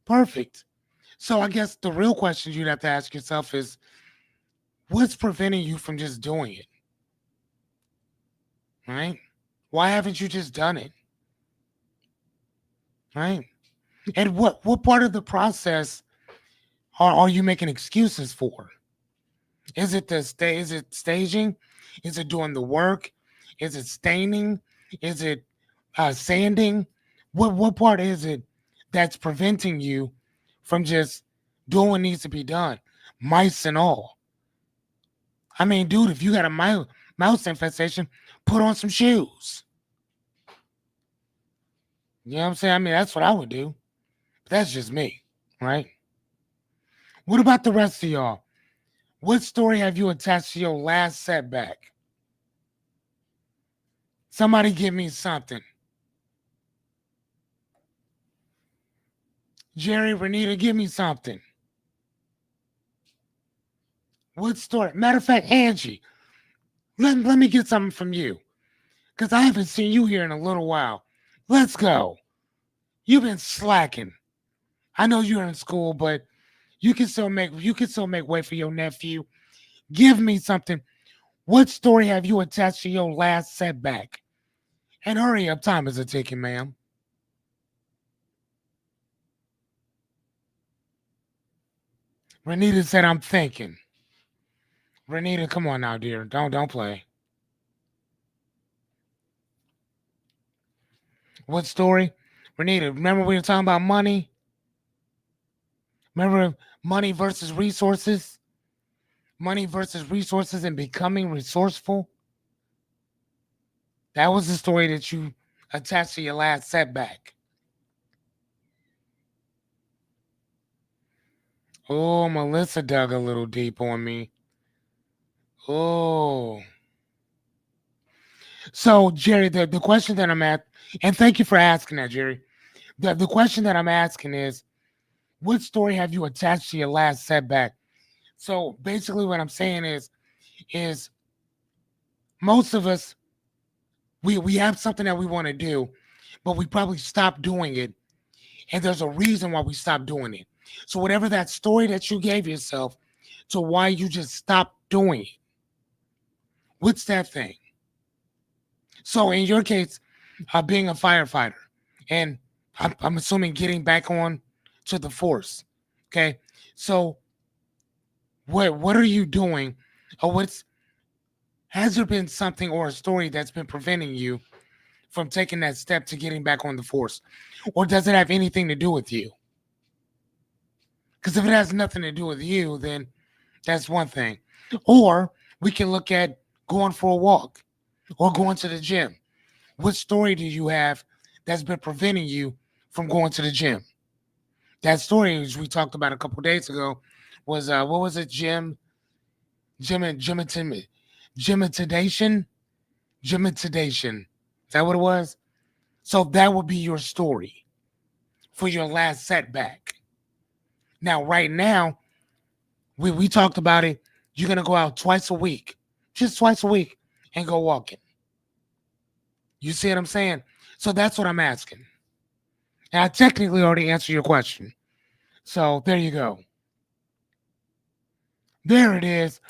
Perfect. So I guess the real question you'd have to ask yourself is what's preventing you from just doing it? Right? Why haven't you just done it? Right? And what part of the process are you making excuses for? Is it is it staging? Is it doing the work? Is it staining? Is it sanding? What part is it that's preventing you from just doing what needs to be done? Mice and all. I mean, dude, if you got a mouse infestation, put on some shoes. You know what I'm saying? I mean, that's what I would do. But that's just me, right? What about the rest of y'all? What story have you attached to your last setback? Somebody give me something. Jerry, Renita, give me something. What story? Matter of fact, Angie, let me get something from you. Because I haven't seen you here in a little while. Let's go. You've been slacking. I know you're in school, but you can still make way for your nephew. Give me something. What story have you attached to your last setback? And hurry up, time is a ticking, ma'am. Renita said, I'm thinking. Renita, come on now, dear. Don't play. What story? Renita, remember we were talking about money? Remember money versus resources? Money versus resources and becoming resourceful? That was the story that you attached to your last setback. Oh, Melissa dug a little deep on me. Oh. So, Jerry, the question that I'm at, and thank you for asking that, Jerry. The question that I'm asking is, what story have you attached to your last setback? So basically what I'm saying is most of us, we have something that we want to do, but we probably stop doing it. And there's a reason why we stop doing it. So whatever that story that you gave yourself to why you just stopped doing it, what's that thing? So in your case, being a firefighter, and I'm assuming getting back on to the force. Okay. So what are you doing? Or has there been something or a story that's been preventing you from taking that step to getting back on the force? Or does it have anything to do with you? Because if it has nothing to do with you, then that's one thing. Or we can look at going for a walk or going to the gym. What story do you have that's been preventing you from going to the gym? That story, which we talked about a couple days ago, was what was it? Gymitidation? Gymitidation. Is that what it was? So that would be your story for your last setback. Now, right now, We talked about it. You're gonna go out twice a week, just twice a week, and go walking. You see what I'm saying? So that's what I'm asking. And I technically already answered your question. So there you go. There it is.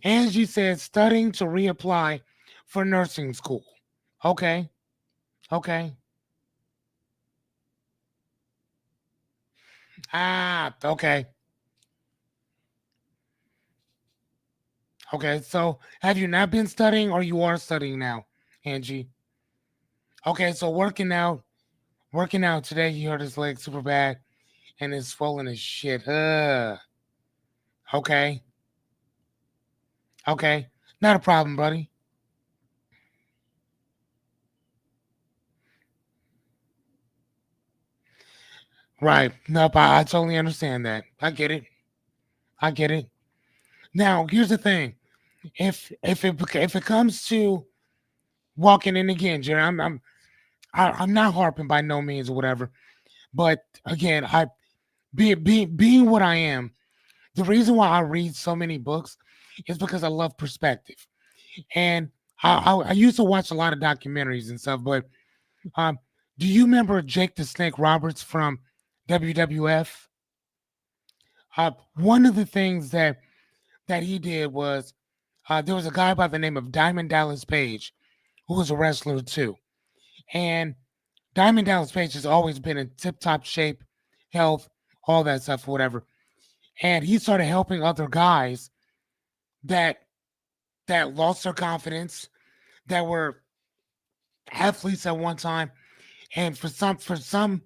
Angie said studying to reapply for nursing school. Okay. Okay. Ah, okay. Okay. So have you not been studying or you are studying now, Angie? Okay, so working out today, he hurt his leg super bad and it's swollen as shit. Okay. Okay. Not a problem, buddy. Right. Nope, I totally understand that. I get it. I get it. Now, here's the thing. If it comes to walking in again, Jerry, I'm not harping by no means or whatever. But again, being what I am, the reason why I read so many books is because I love perspective. And I used to watch a lot of documentaries and stuff, but um, do you remember Jake the Snake Roberts from WWF? One of the things that he did was there was a guy by the name of Diamond Dallas Page who was a wrestler too, and Diamond Dallas Page has always been in tip top shape, health, all that stuff, whatever. And he started helping other guys that lost their confidence, that were athletes at one time, and for some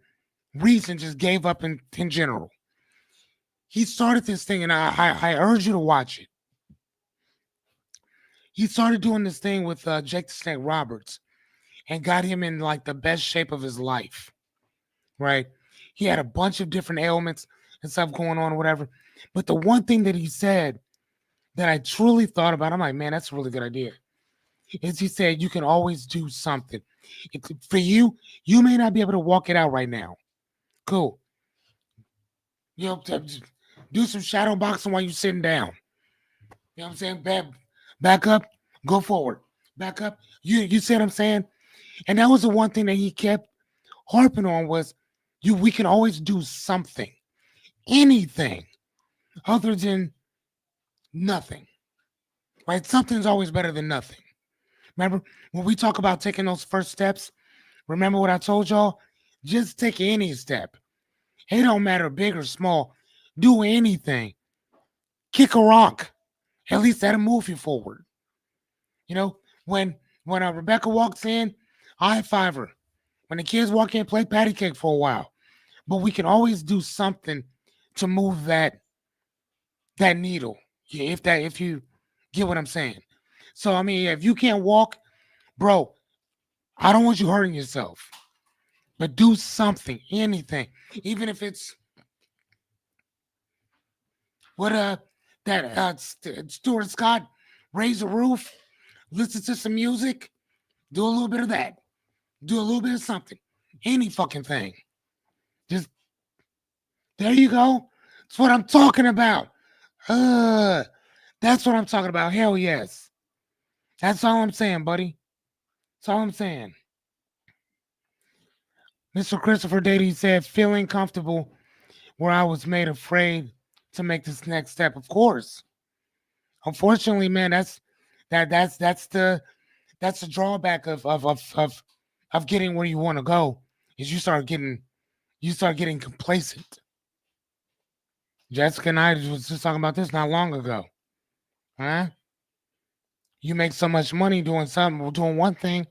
reason just gave up in general. He started this thing, and I urge you to watch it. He started doing this thing with Jake the Snake Roberts and got him in like the best shape of his life. Right? He had a bunch of different ailments and stuff going on, or whatever. But the one thing that he said that I truly thought about, I'm like, man, that's a really good idea. Is he said you can always do something. For you, you may not be able to walk it out right now. Cool. You know, do some shadow boxing while you're sitting down. You know what I'm saying? Back up, go forward. Back up. You see what I'm saying? And that was the one thing that he kept harping on was we can always do something. Anything other than nothing. Right? Something's always better than nothing. Remember when we talk about taking those first steps? Remember what I told y'all? Just take any step. It don't matter big or small. Do anything. Kick a rock. At least that'll move you forward. You know, when Rebecca walks in, I high five her. When the kids walk in, play patty cake for a while. But we can always do something to move that needle. If you get what I'm saying. So I mean, if you can't walk, bro, I don't want you hurting yourself. But do something, anything, even if it's what that Stuart Scott raise a roof, listen to some music, do a little bit of that, do a little bit of something, any fucking thing. Just there you go. That's what I'm talking about. Uh, that's what I'm talking about. Hell yes. That's all I'm saying, buddy. That's all I'm saying. Mr. Christopher Dady said, feeling comfortable where I was made afraid to make this next step. Of course. Unfortunately, man, that's the drawback of getting where you want to go is you start getting complacent. Jessica and I was just talking about this not long ago. Huh? You make so much money doing one thing,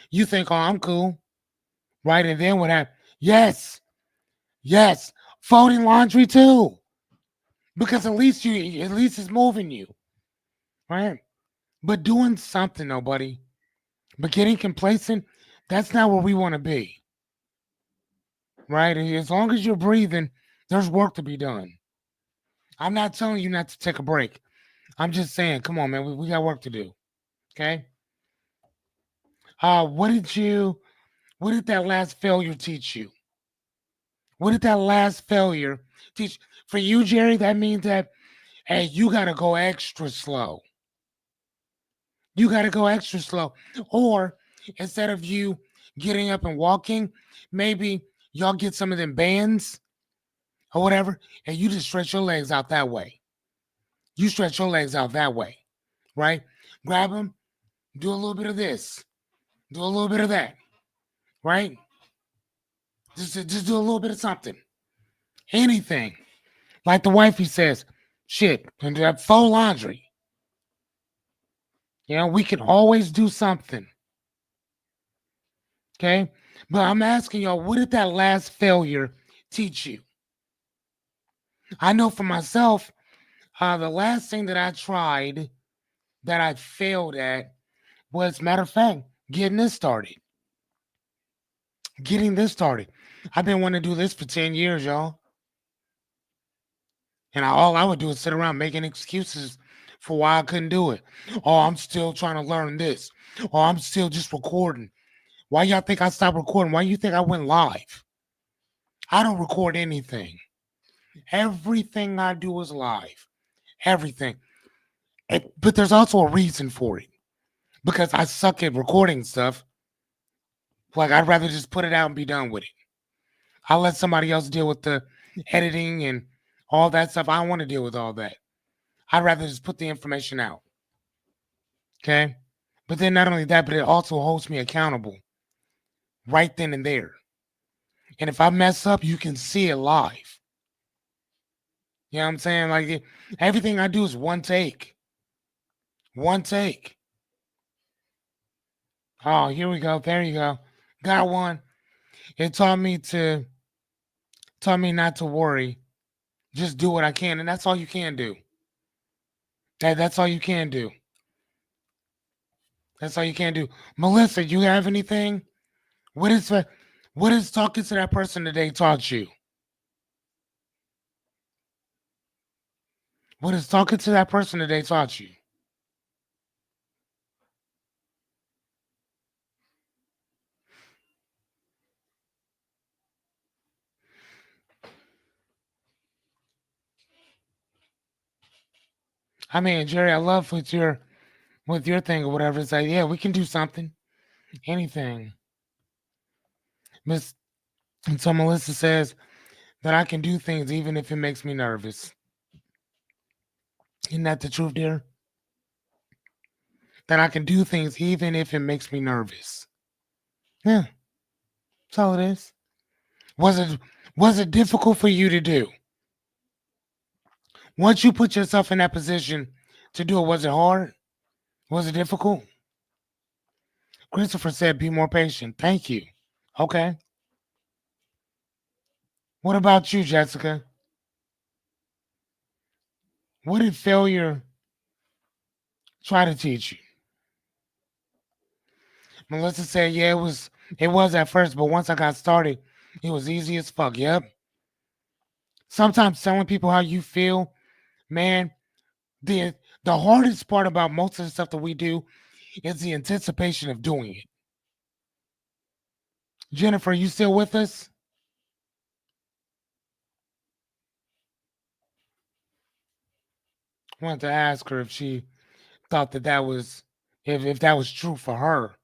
you think, oh, I'm cool. Right? And then what happened? Yes, yes. Folding laundry too. Because at least it's moving you. Right? But doing something, though, buddy. But getting complacent, that's not where we want to be. Right? And as long as you're breathing, there's work to be done. I'm not telling you not to take a break. I'm just saying, come on, man, we got work to do. Okay. What did that last failure teach you? What did that last failure teach for you, Jerry? That means that Hey, you got to go extra slow. You got to go extra slow. Or instead of you getting up and walking, maybe y'all get some of them bands or whatever, and you just stretch your legs out that way. You stretch your legs out that way, right? Grab them, do a little bit of this, do a little bit of that, right? Just do a little bit of something. Anything. Like the wifey says, shit, and that faux laundry. You know, we can always do something. Okay. But I'm asking y'all, what did that last failure teach you? I know for myself, the last thing that I tried that I failed at was, matter of fact, getting this started. Getting this started. I've been wanting to do this for 10 years, y'all. And all I would do is sit around making excuses for why I couldn't do it. Oh, I'm still trying to learn this. Oh, I'm still just recording. Why y'all think I stopped recording? Why you think I went live? I don't record anything. Everything I do is live. Everything. But there's also a reason for it. Because I suck at recording stuff. Like, I'd rather just put it out and be done with it. I'll let somebody else deal with the editing and all that stuff. I don't want to deal with all that. I'd rather just put the information out. Okay? But then not only that, but it also holds me accountable right then and there. And if I mess up, you can see it live. You know what I'm saying? Like, everything I do is one take. One take. Oh, here we go. There you go. Got one. It taught me not to worry. Just do what I can. And that's all you can do. That's all you can do. That's all you can do. Melissa, you have anything? What is talking to that person today taught you? What is talking to that person today taught you? I mean, Jerry, I love with your thing or whatever. It's like, yeah, we can do something. Anything. Miss and so Melissa says that I can do things even if it makes me nervous. Isn't that the truth, dear? That I can do things even if it makes me nervous. Yeah, that's all it is. Was it difficult for you to do? Once you put yourself in that position to do it, was it hard? Was it difficult? Christopher said, be more patient. Thank you. Okay. What about you, Jessica? What did failure try to teach you? Melissa said, yeah, it was at first, but once I got started, it was easy as fuck. Yep. Sometimes telling people how you feel, man, the the hardest part about most of the stuff that we do is the anticipation of doing it. Jennifer, you still with us? I wanted to ask her if she thought that was if that was true for her.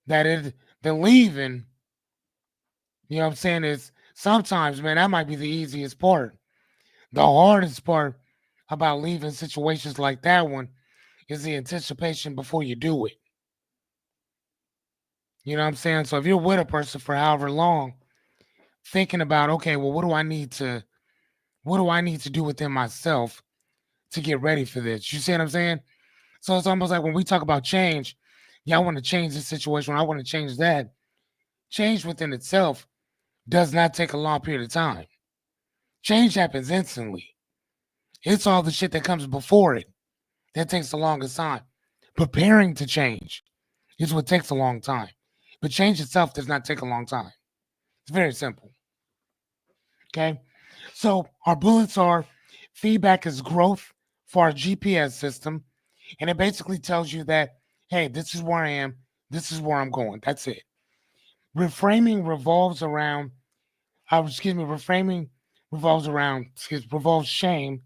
That it the leaving, you know what I'm saying, is sometimes, man, that might be the easiest part. The hardest part about leaving situations like that one is the anticipation before you do it. You know what I'm saying? So if you're with a person for however long, thinking about, okay, well, what do I need to do within myself to get ready for this? You see what I'm saying? So it's almost like when we talk about change, yeah, I want to change this situation, I want to change that. Change within itself does not take a long period of time. Change happens instantly. It's all the shit that comes before it that takes the longest time. Preparing to change is what takes a long time. But change itself does not take a long time. It's very simple. Okay. So our bullets are feedback is growth for our GPS system. And it basically tells you that, hey, this is where I am. This is where I'm going. That's it. Reframing revolves around, reframing revolves around, revolves shame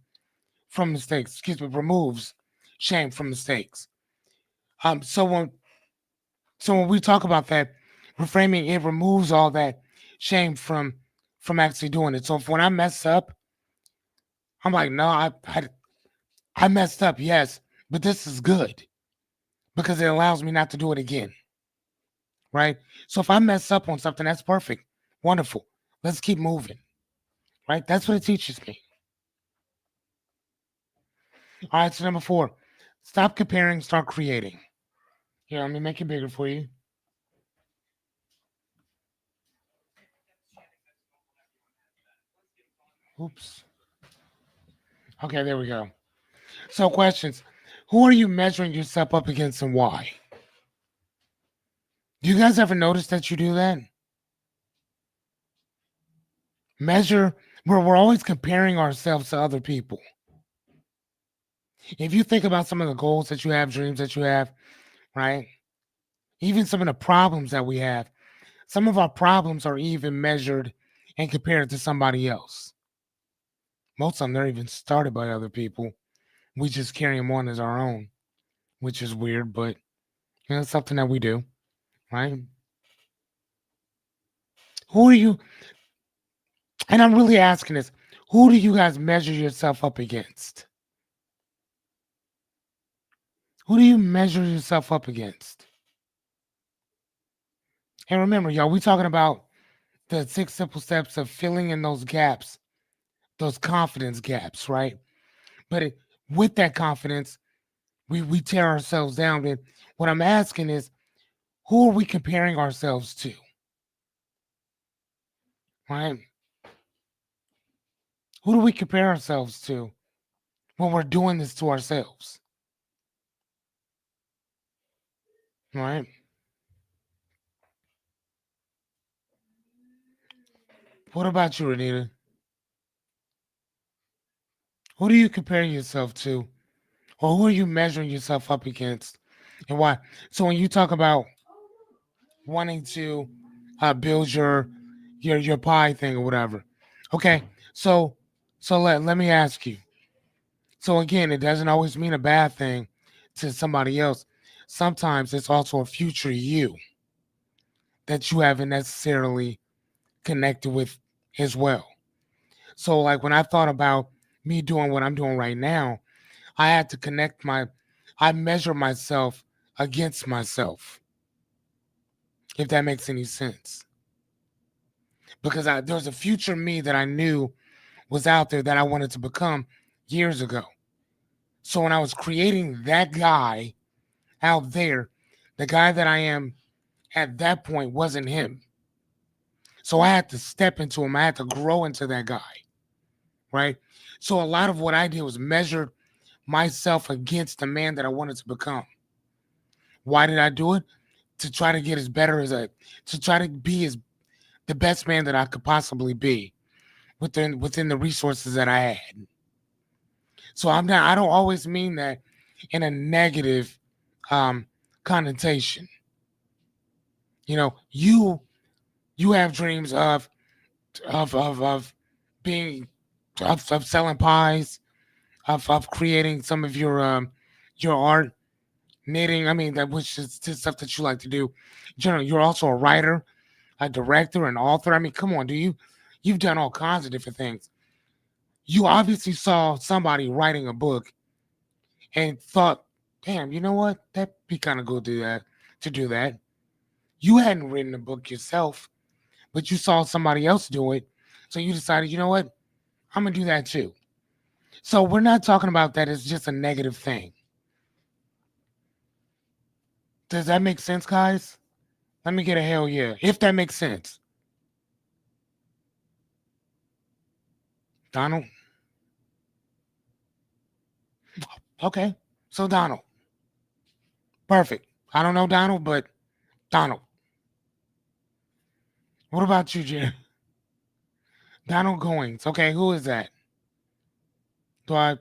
from mistakes. Excuse me, removes shame from mistakes. Um, so when so when we talk about that reframing, it removes all that shame from actually doing it. So if when I mess up, I'm like, no, I messed up, yes, but this is good because it allows me not to do it again, right? So if I mess up on something, that's perfect, wonderful. Let's keep moving, right? That's what it teaches me. All right, so number 4, stop comparing, start creating. Here, let me make it bigger for you. Oops. Okay, there we go. So questions. Who are you measuring yourself up against and why? Do you guys ever notice that you do that? Measure, we're always comparing ourselves to other people. If you think about some of the goals that you have, dreams that you have, right? Even some of the problems that we have, some of our problems are even measured and compared to somebody else. Most of them, they're even started by other people. We just carry them on as our own, which is weird, but it's something that we do, right? Who are you? And I'm really asking this, who do you guys measure yourself up against? Who do you measure yourself up against? And remember, y'all, we talking about the 6 simple steps of filling in those gaps, those confidence gaps, right? But with that confidence, we tear ourselves down. And what I'm asking is, who are we comparing ourselves to, right? Who do we compare ourselves to when we're doing this to ourselves, right? What about you, Renita? Who do you compare yourself to, or who are you measuring yourself up against, and why? So when you talk about wanting to build your pie thing or whatever, okay. So let me ask you. So again, it doesn't always mean a bad thing to somebody else. Sometimes it's also a future you that you haven't necessarily connected with as well. So like when I thought about me doing what I'm doing right now, I had to I measure myself against myself, if that makes any sense. Because there's a future me that I knew was out there that I wanted to become years ago. So when I was creating that guy out there, the guy that I am at that point wasn't him. So I had to step into him. I had to grow into that guy, right? So a lot of what I did was measure myself against the man that I wanted to become. Why did I do it? To try to get as better as to try to be as the best man that I could possibly be within the resources that I had. So I don't always mean that in a negative um connotation. You know, you have dreams of being of selling pies, of creating some of your art, knitting. I mean that which is just stuff that you like to do. You're also a writer, a director, an author. I mean, come on, you've done all kinds of different things. You obviously saw somebody writing a book and thought, damn, you know what? That'd be kind of good to do that. You hadn't written a book yourself, but you saw somebody else do it. So you decided, you know what? I'm gonna do that too. So we're not talking about that as just a negative thing. Does that make sense, guys? Let me get a hell yeah. If that makes sense. Donald? Okay. So Donald. Perfect. I don't know Donald, but Donald. What about you, Jerry? Donald Goings. Okay, who is that? Do I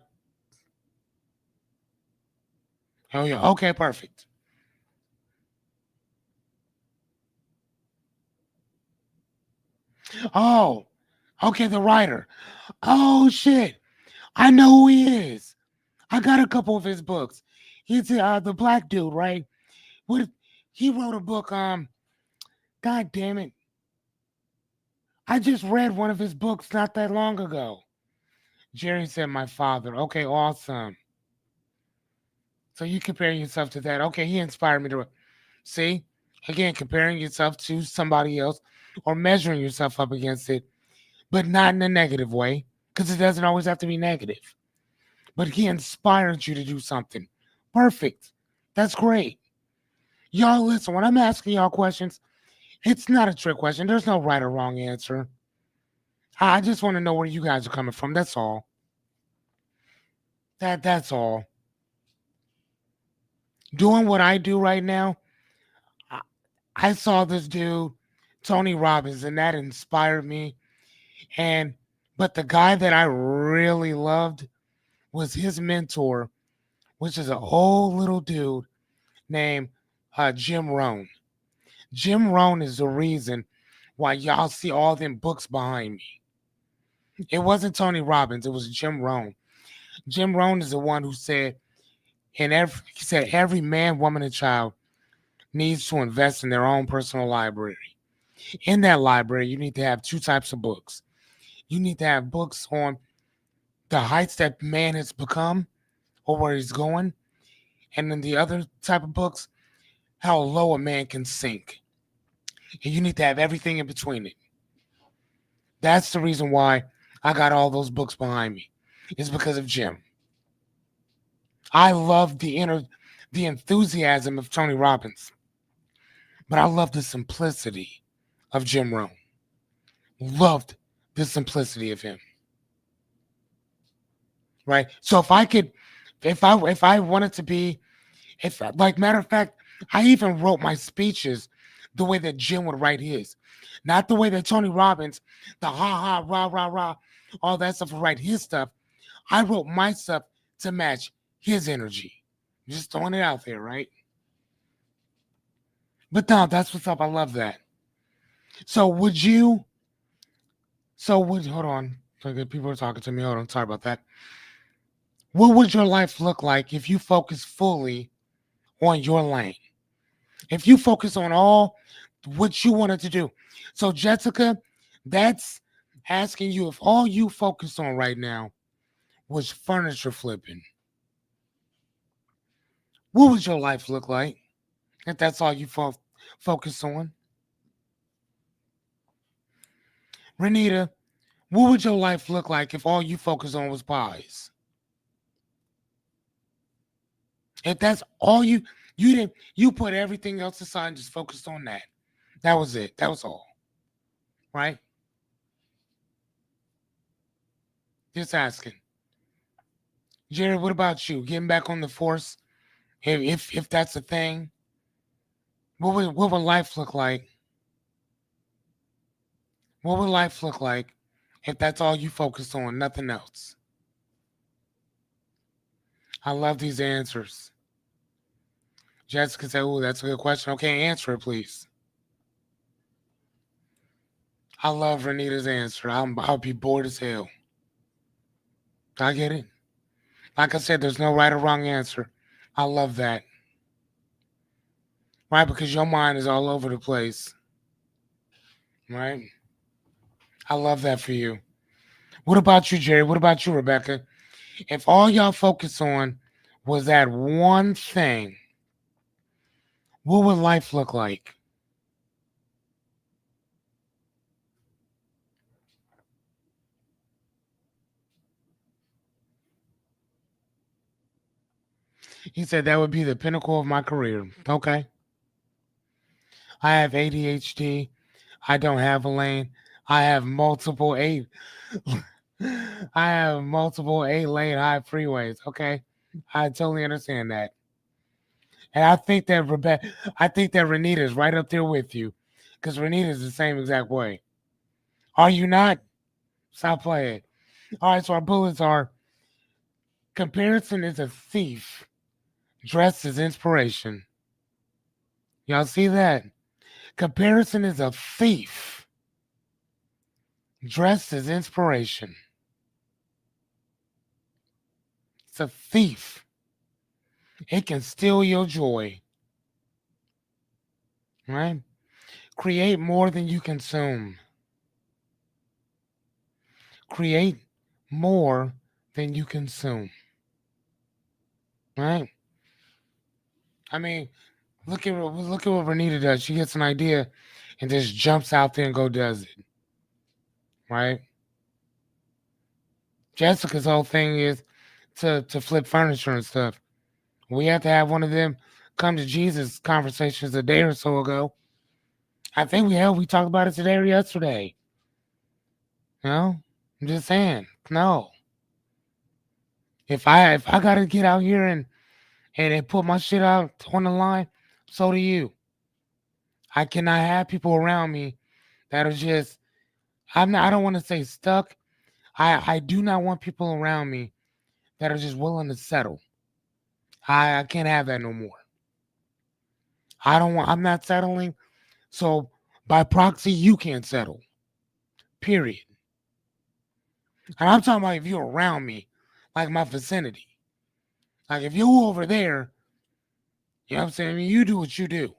Oh yeah. Okay, perfect. Oh, okay, the writer. Oh shit. I know who he is. I got a couple of his books. He's the black dude, right? What he wrote a book. God damn it! I just read one of his books not that long ago. Jerry said, "My father." Okay, awesome. So you compare yourself to that. Okay, he inspired me to see. Again, comparing yourself to somebody else or measuring yourself up against it, but not in a negative way, because it doesn't always have to be negative. But he inspired you to do something. Perfect. That's great. Y'all listen, when I'm asking y'all questions, it's not a trick question. There's no right or wrong answer. I just want to know where you guys are coming from. That's all. That's all. Doing what I do right now, I, I saw this dude, Tony Robbins, and that inspired me. And but the guy that I really loved was his mentor, which is an old little dude named Jim Rohn. Jim Rohn is the reason why y'all see all them books behind me. It wasn't Tony Robbins, it was Jim Rohn. Jim Rohn is the one who said he said every man, woman, and child needs to invest in their own personal library. In that library, you need to have two types of books. You need to have books on the heights that man has become or where he's going. And then the other type of books, how low a man can sink. And you need to have everything in between it. That's the reason why I got all those books behind me. It's because of Jim. I love the enthusiasm of Tony Robbins, but I love the simplicity of Jim Rohn. Loved the simplicity of him. Right? So if I wanted to be, if like matter of fact, I even wrote my speeches the way that Jim would write his, not the way that Tony Robbins, the ha ha rah rah rah, all that stuff would write his stuff. I wrote my stuff to match his energy. Just throwing it out there, right? But no, that's what's up. I love that. So would you? So would hold on? Okay, people are talking to me. Hold on. Sorry about that. What would your life look like if you focus fully on your lane? If you focus on all what you wanted to do. So, Jessica, that's asking you if all you focus on right now was furniture flipping, what would your life look like if that's all you focus on? Renita, what would your life look like if all you focus on was pies? If that's all you put everything else aside and just focused on that. That was it. That was all. Right? Just asking. Jared, what about you? Getting back on the force? If that's a thing, what would life look like? What would life look like if that's all you focus on, nothing else? I love these answers. Jessica said, "Oh, that's a good question. Okay, answer it, please." I love Renita's answer. I'll be bored as hell. I get it. Like I said, there's no right or wrong answer. I love that. Right? Because your mind is all over the place. Right? I love that for you. What about you, Jerry? What about you, Rebecca? If all y'all focus on was that one thing, what would life look like? He said that would be the pinnacle of my career. Okay. I have ADHD. I don't have a lane. I have multiple eight. I have multiple 8 lane high freeways. Okay. I totally understand that. And I think that Renita is right up there with you. Because Renita is the same exact way. Are you not? Stop playing. All right, so our bullets are comparison is a thief dressed as inspiration. Y'all see that? Comparison is a thief dressed as inspiration. It's a thief. It can steal your joy, right? Create more than you consume. Create more than you consume, right? I mean, look at what Renita does. She gets an idea and just jumps out there and go does it, right? Jessica's whole thing is to flip furniture and stuff. We have to have one of them come to Jesus conversations a day or so ago. I think we talked about it today or yesterday. No, I'm just saying. No, if I gotta get out here and put my shit out on the line, so do you. I cannot have people around me that are just. I'm not. I don't want to say stuck. I do not want people around me that are just willing to settle. I can't have that no more. I don't want. I'm not settling. So by proxy, you can't settle. Period. And I'm talking about if you're around me, like my vicinity. Like if you over there, you know what I'm saying? I mean, you do what you do.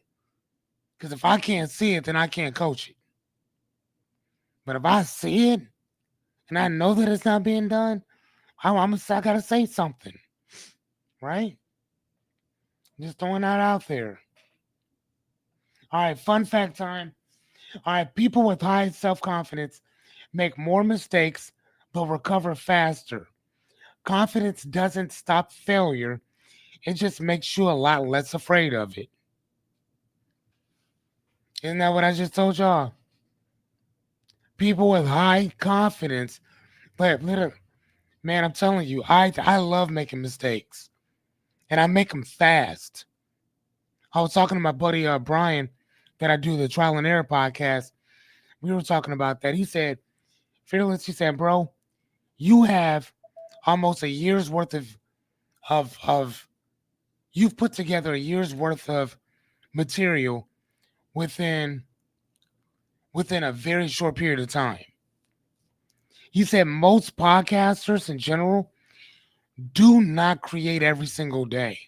Because if I can't see it, then I can't coach it. But if I see it and I know that it's not being done, I gotta say something, right? Just throwing that out there. All right, fun fact time. All right, people with high self confidence make more mistakes but recover faster. Confidence doesn't stop failure, it just makes you a lot less afraid of it. Isn't that what I just told y'all? People with high confidence, but literally, man, I'm telling you, I love making mistakes, and I make them fast. I was talking to my buddy Brian that I do the Trial and Error podcast. We were talking about that. He said, "Fearless," he said, "Bro, you have almost a year's worth of you've put together a year's worth of material within a very short period of time." He said most podcasters in general do not create every single day.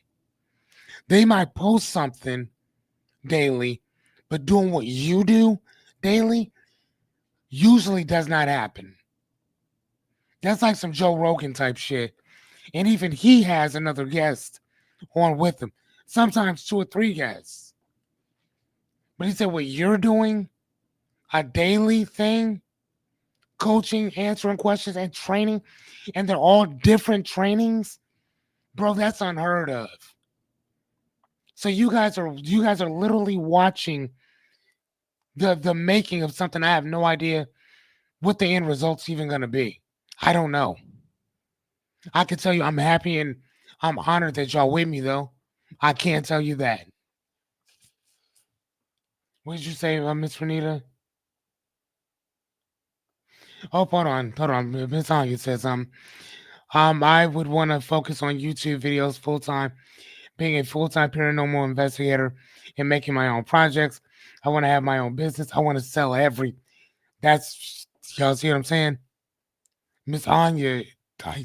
They might post something daily, but doing what you do daily usually does not happen. That's like some Joe Rogan type shit. And even he has another guest on with him, sometimes two or three guests. But he said what you're doing, a daily thing, coaching, answering questions, and training, and they're all different trainings, bro, that's unheard of. So you guys are literally watching the making of something. I have no idea what the end result's even gonna be. I don't know. I can tell you I'm happy and I'm honored that y'all with me though. I can't tell you that. What did you say, Miss Renita? Oh, hold on. Miss Anya says I would want to focus on YouTube videos full time, being a full time paranormal investigator and making my own projects. I want to have my own business. I want to sell every. That's y'all see what I'm saying? Miss Anya,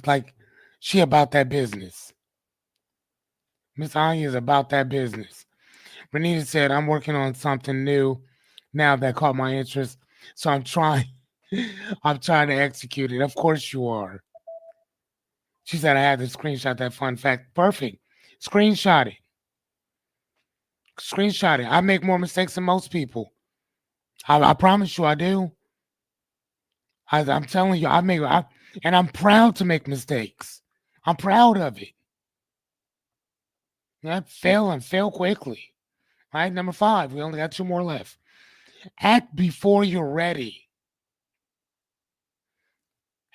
like, she about that business. Miss Anya is about that business. Renita said, I'm working on something new now that caught my interest. So I'm trying, I'm trying to execute it. Of course you are. She said I had to screenshot that fun fact. Perfect. Screenshot it. Screenshot it. I make more mistakes than most people. I promise you I do. I'm telling you, and I'm proud to make mistakes. I'm proud of it. Yeah, fail and fail quickly. All right, number 5. We only got 2 more left. Act before you're ready.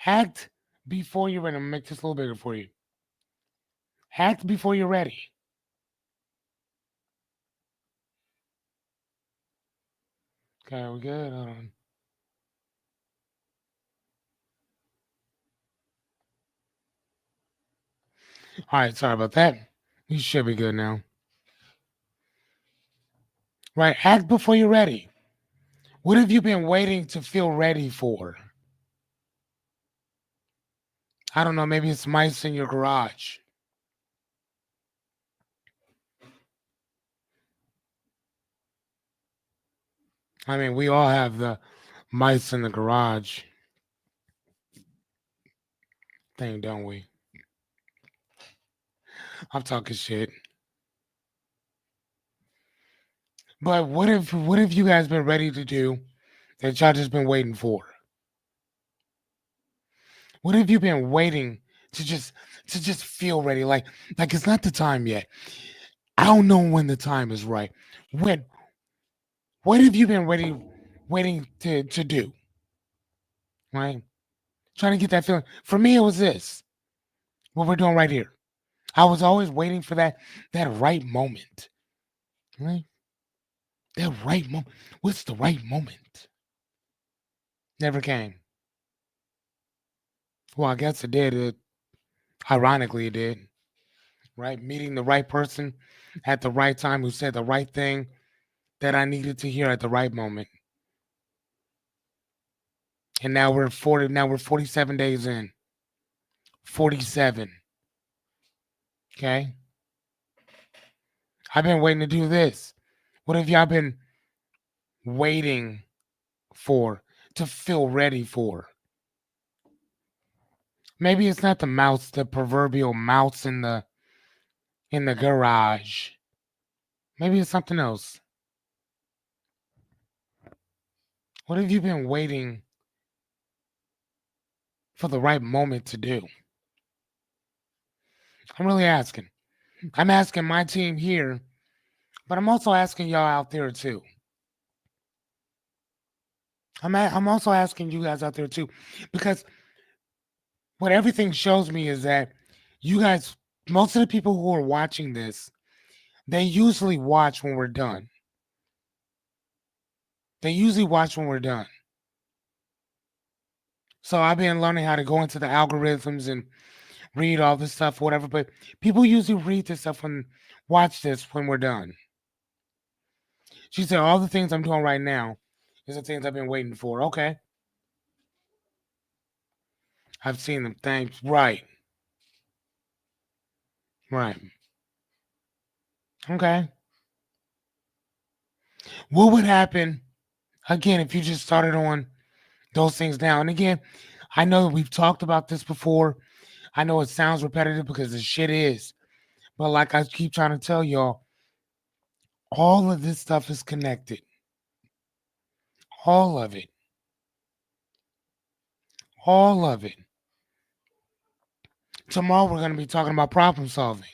Act before you're ready. I'm gonna make this a little bigger for you. Act before you're ready. Okay, we good? Hold on. All right, sorry about that. You should be good now. Right, act before you're ready. What have you been waiting to feel ready for? I don't know, maybe it's mice in your garage. I mean, we all have the mice in the garage thing, don't we? I'm talking shit. But what have you guys been ready to do that y'all just been waiting for? What have you been waiting to just feel ready? Like it's not the time yet. I don't know when the time is right. When what have you been waiting to do? Right? Trying to get that feeling. For me, it was this. What we're doing right here. I was always waiting for that right moment. Right? That right moment. What's the right moment? Never came. Well, I guess it did. Ironically, it did. Right? Meeting the right person at the right time who said the right thing that I needed to hear at the right moment. And now we're 40. Now we're 47 days in. 47. Okay. I've been waiting to do this. What have y'all been waiting for to feel ready for? Maybe it's not the mouse, the proverbial mouse in the garage. Maybe it's something else. What have you been waiting for the right moment to do? I'm really asking. I'm asking my team here, but I'm also asking y'all out there too. I'm also asking you guys out there too, because what everything shows me is that you guys, most of the people who are watching this, they usually watch when we're done. They usually watch when we're done. So I've been learning how to go into the algorithms and read all this stuff, whatever. But people usually read this stuff watch this when we're done. She said, all the things I'm doing right now is the things I've been waiting for. Okay. I've seen them. Thanks. Right. Right. Okay. What would happen again if you just started on those things now? And again, I know we've talked about this before. I know it sounds repetitive because the shit is. But like I keep trying to tell y'all, all of this stuff is connected. All of it. All of it. Tomorrow we're going to be talking about problem solving.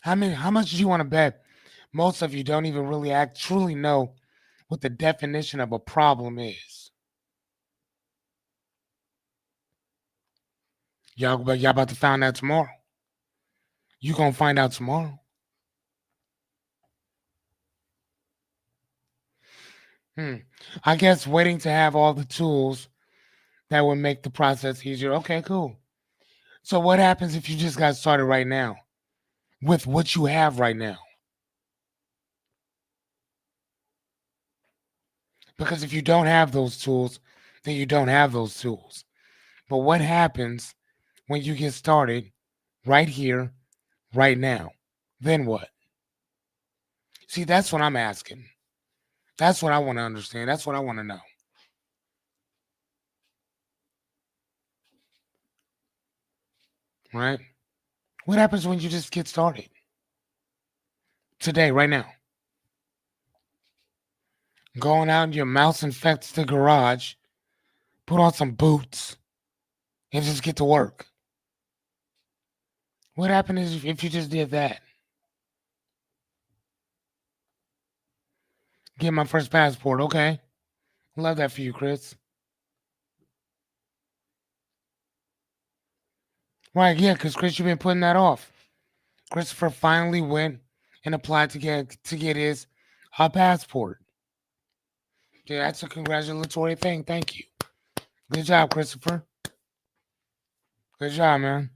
How much do you want to bet? Most of you don't even really truly know what the definition of a problem is. Y'all about to find out tomorrow. You gonna find out tomorrow. I guess waiting to have all the tools that would make the process easier. Okay, cool. So what happens if you just got started right now with what you have right now? Because if you don't have those tools, then you don't have those tools. But what happens when you get started right here, right now? Then what? See, that's what I'm asking. That's what I want to understand. That's what I want to know. Right? What happens when you just get started? Today, right now. Going out and your mouse infects the garage, put on some boots, and just get to work. What happens if you just did that? Get my first passport. Okay. Love that for you, Chris. Right, yeah, because Chris, you've been putting that off. Christopher finally went and applied to get his passport. Yeah, that's a congratulatory thing. Thank you. Good job, Christopher. Good job, man.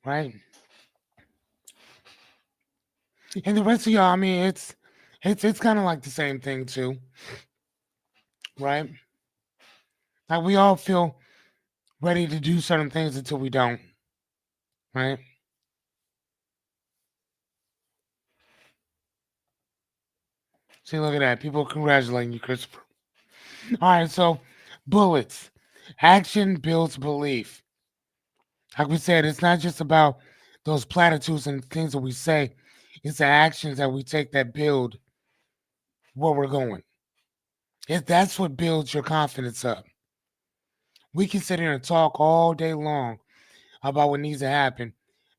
right? And the rest of y'all, I mean, it's kind of like the same thing too, right? Like we all feel ready to do certain things until we don't, right? See, look at that. People congratulating you, Christopher. All right, so bullets. Action builds belief. Like we said, it's not just about those platitudes and things that we say, it's the actions that we take that build where we're going. That's what builds your confidence up. We can sit here and talk all day long about what needs to happen,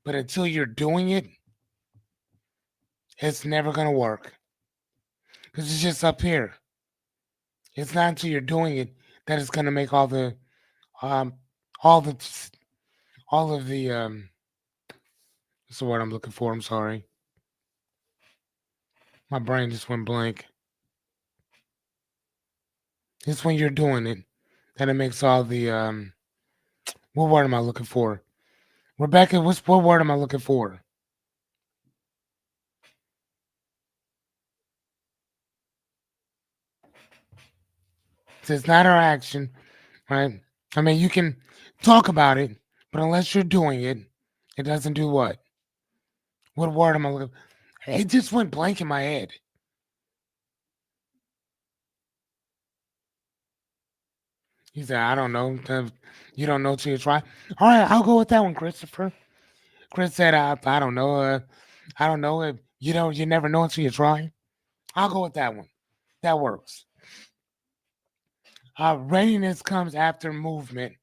but until you're doing it, it's never going to work because it's just up here. It's not until you're doing it that it's going to make um, all the, all of the, what's the word I'm looking for? I'm sorry. My brain just went blank. It's when you're doing it that it makes all the, what word am I looking for? Rebecca, what word am I looking for? It's not our action, right? I mean, you can talk about it, but unless you're doing it, it doesn't do what? What word am I looking? It just went blank in my head. He said, "I don't know. You don't know till you try." All right, I'll go with that one, Christopher. Chris said, "I don't know. I don't know. You never know until you try." I'll go with that one. That works. Readiness comes after movement,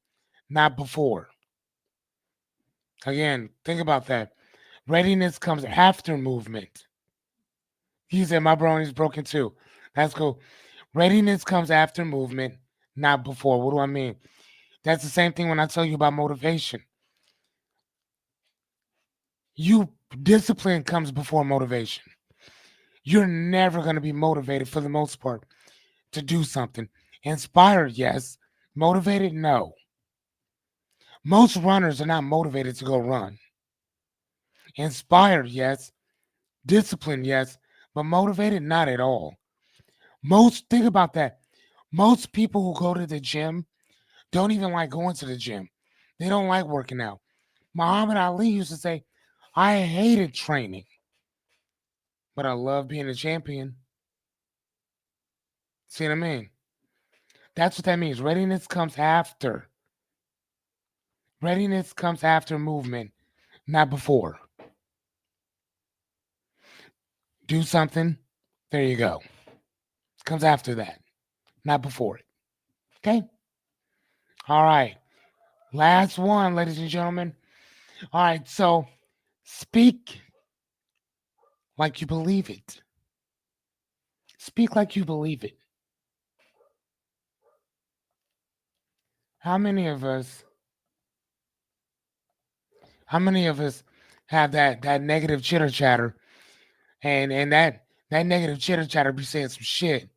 not before. Again, think about that. Readiness comes after movement. He said, "My brownie's broken too." That's cool. Readiness comes after movement, not before. What do I mean? That's the same thing when I tell you about motivation. Discipline comes before motivation. You're never going to be motivated for the most part to do something. Inspired, yes. Motivated, no. Most runners are not motivated to go run. Inspired, yes. Disciplined, yes. But motivated, not at all. Think about that. Most people who go to the gym don't even like going to the gym. They don't like working out. Muhammad Ali used to say, I hated training, but I love being a champion. See what I mean? That's what that means. Readiness comes after. Readiness comes after movement, not before. Do something, there you go. Comes after that, not before it. Okay? All right. Last one, ladies and gentlemen. All right, so speak like you believe it. Speak like you believe it. How many of us how many of us have that negative chitter chatter and that negative chitter chatter be saying some shit,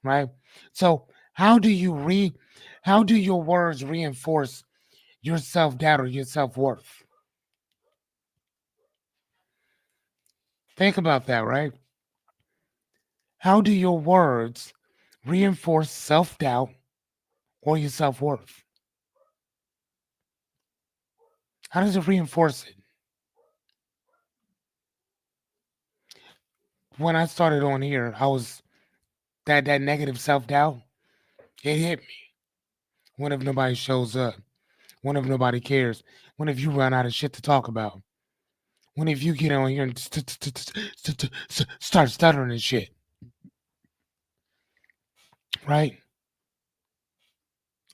right? So how do your words reinforce your self-doubt or your self-worth? Think about that, right? How do your words reinforce self-doubt or your self-worth? How does it reinforce it? When I started on here, I was that negative self-doubt, it hit me. What if nobody shows up? What if nobody cares? What if you run out of shit to talk about? What if you get on here and start stuttering and shit? Right?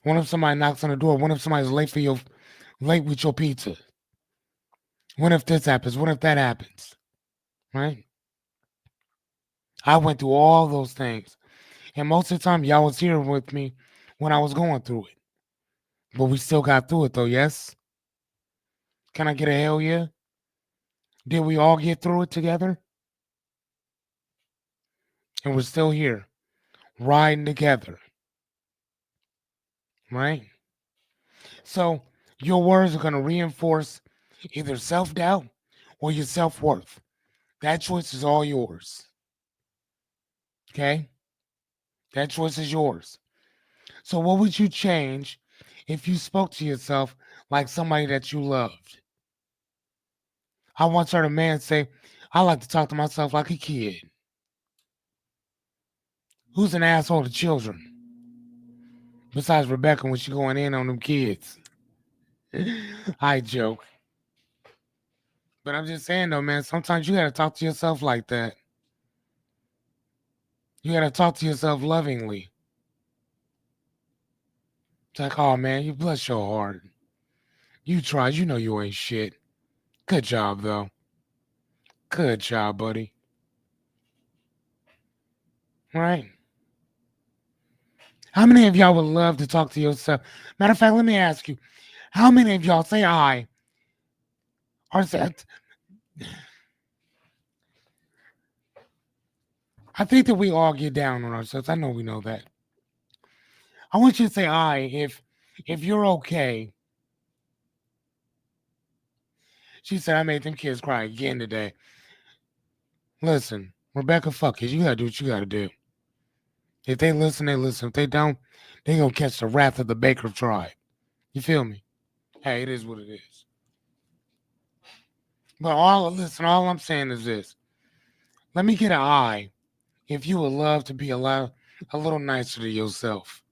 What if somebody knocks on the door? What if somebody's late with your pizza? What if this happens? What if that happens? Right? I went through all those things. And most of the time y'all was here with me when I was going through it. But we still got through it though, yes? Can I get a hell yeah? Did we all get through it together? And we're still here, riding together. Right? So your words are going to reinforce either self-doubt or your self-worth. That choice is all yours. Okay? That choice is yours. So what would you change if you spoke to yourself like somebody that you loved? I once heard a man say, I like to talk to myself like a kid. Who's an asshole to children? Besides Rebecca when she going in on them kids. I joke. But I'm just saying though, man, sometimes you gotta talk to yourself like that. You gotta talk to yourself lovingly. It's like, oh man, you bless your heart. You tried, you know you ain't shit. Good job though. Good job, buddy. Right? How many of y'all would love to talk to yourself? Matter of fact, let me ask you, how many of y'all say I or say I think that we all get down on ourselves. I know we know that. I want you to say I if you're okay. She said I made them kids cry again today. Listen, Rebecca, fuck it. You gotta do what you gotta do. If they listen, they listen. If they don't, they gonna catch the wrath of the Baker tribe. You feel me? Hey, it is what it is. But all I'm saying is this. Let me get an eye if you would love to be a little nicer to yourself.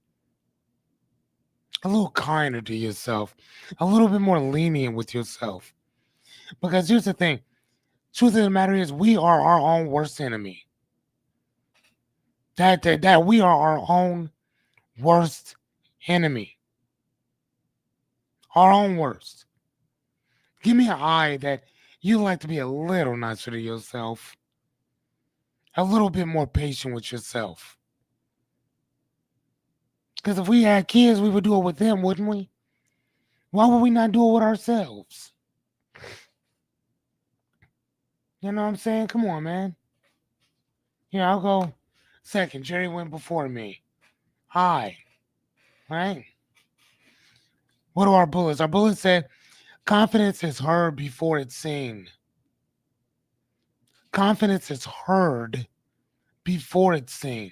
A little kinder to yourself. A little bit more lenient with yourself. Because here's the thing. Truth of the matter is we are our own worst enemy. That we are our own worst enemy. Our own worst. Give me an eye that you like to be a little nicer to yourself, a little bit more patient with yourself. Because if we had kids, we would do it with them, wouldn't we? Why would we not do it with ourselves? You know what I'm saying? Come on, man. Yeah, I'll go second. Jerry went before me. Hi. Right? What are our bullets? Our bullets said confidence is heard before it's seen. Confidence is heard before it's seen.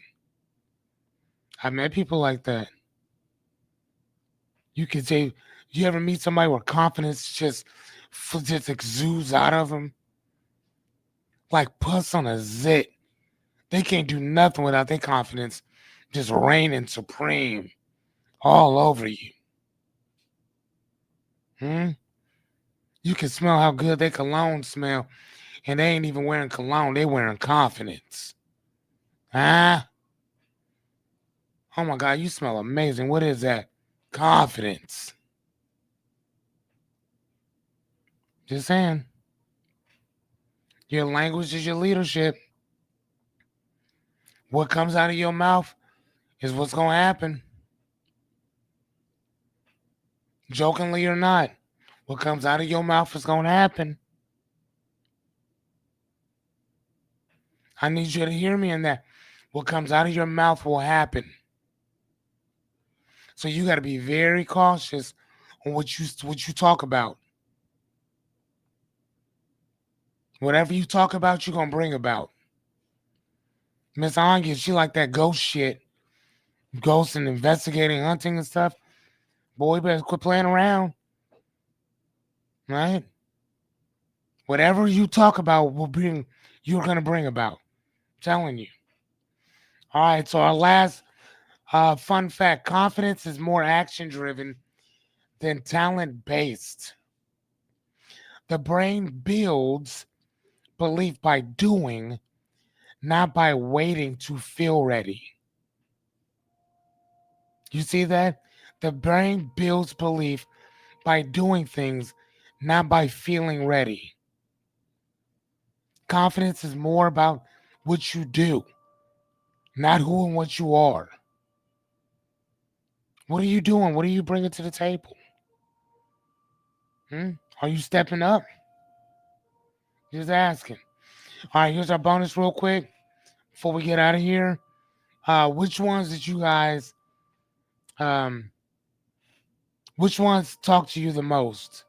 I met people like that. You could say, you ever meet somebody where confidence just exudes out of them? Like pus on a zit. They can't do nothing without their confidence just reigning supreme all over you. Hmm? You can smell how good their cologne smell, and they ain't even wearing cologne. They wearing confidence. Huh? Oh my God, you smell amazing. What is that? Confidence. Just saying. Your language is your leadership. What comes out of your mouth is what's going to happen. Jokingly or not, what comes out of your mouth is going to happen. I need you to hear me in that. What comes out of your mouth will happen. So you got to be very cautious on what you talk about. Whatever you talk about, you're going to bring about. Miss Anya, she like that ghost shit. Ghosts and investigating, hunting and stuff. Boy, you better quit playing around. Right? Whatever you talk about you're going to bring about. I'm telling you. All right, so our last fun fact, confidence is more action driven than talent based. The brain builds belief by doing, not by waiting to feel ready. You see that? The brain builds belief by doing things, not by feeling ready. Confidence is more about what you do, not who and what you are. What are you doing? What are you bringing to the table? Are you stepping up? Just asking. All right, here's our bonus real quick before we get out of here. Which ones did you guys, which ones talk to you the most?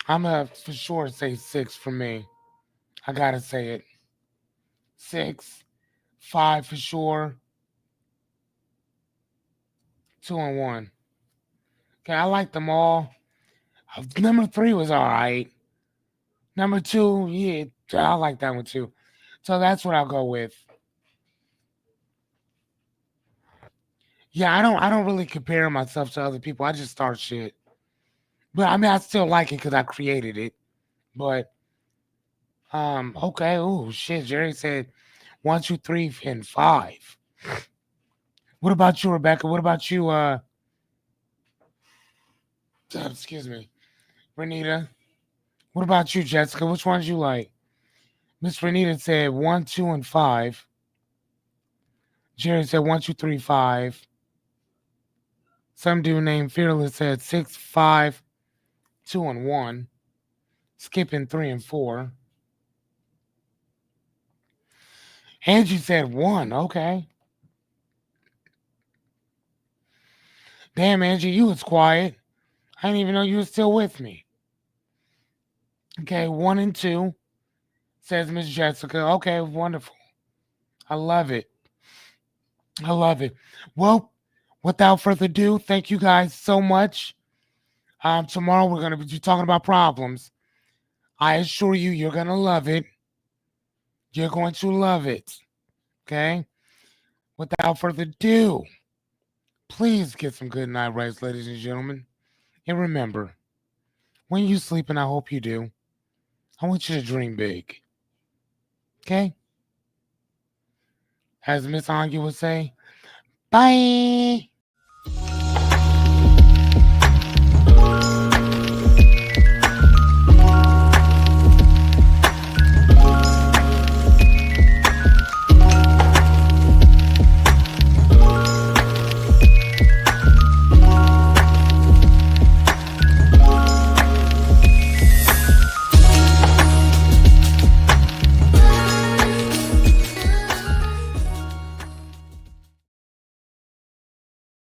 I'm gonna for sure say 6 for me. I gotta say it. 6, 5 for sure, 2 and 1. Okay, I like them all. Number 3 was all right. Number 2, yeah, I like that one too. So that's what I'll go with. Yeah, I don't really compare myself to other people. I just start shit. But I mean, I still like it because I created it. But okay. Oh shit, Jerry said 1, 2, 3, and 5. What about you, Rebecca? What about you? Excuse me, Renita. What about you, Jessica? Which ones you like? Miss Renita said 1, 2, and 5. Jerry said 1, 2, 3, 5. Some dude named Fearless said 6, 5, 2, and 1. Skipping 3 and 4. Angie said 1. Okay. Damn, Angie, you was quiet. I didn't even know you were still with me. Okay, 1 and 2, says Miss Jessica. Okay, wonderful. I love it. I love it. Well, without further ado, thank you guys so much. Tomorrow we're going to be talking about problems. I assure you, you're going to love it. You're going to love it. Okay? Without further ado, please get some good night rest, ladies and gentlemen. And remember, when you sleep, and I hope you do, I want you to dream big. Okay? As Miss Angie would say, bye.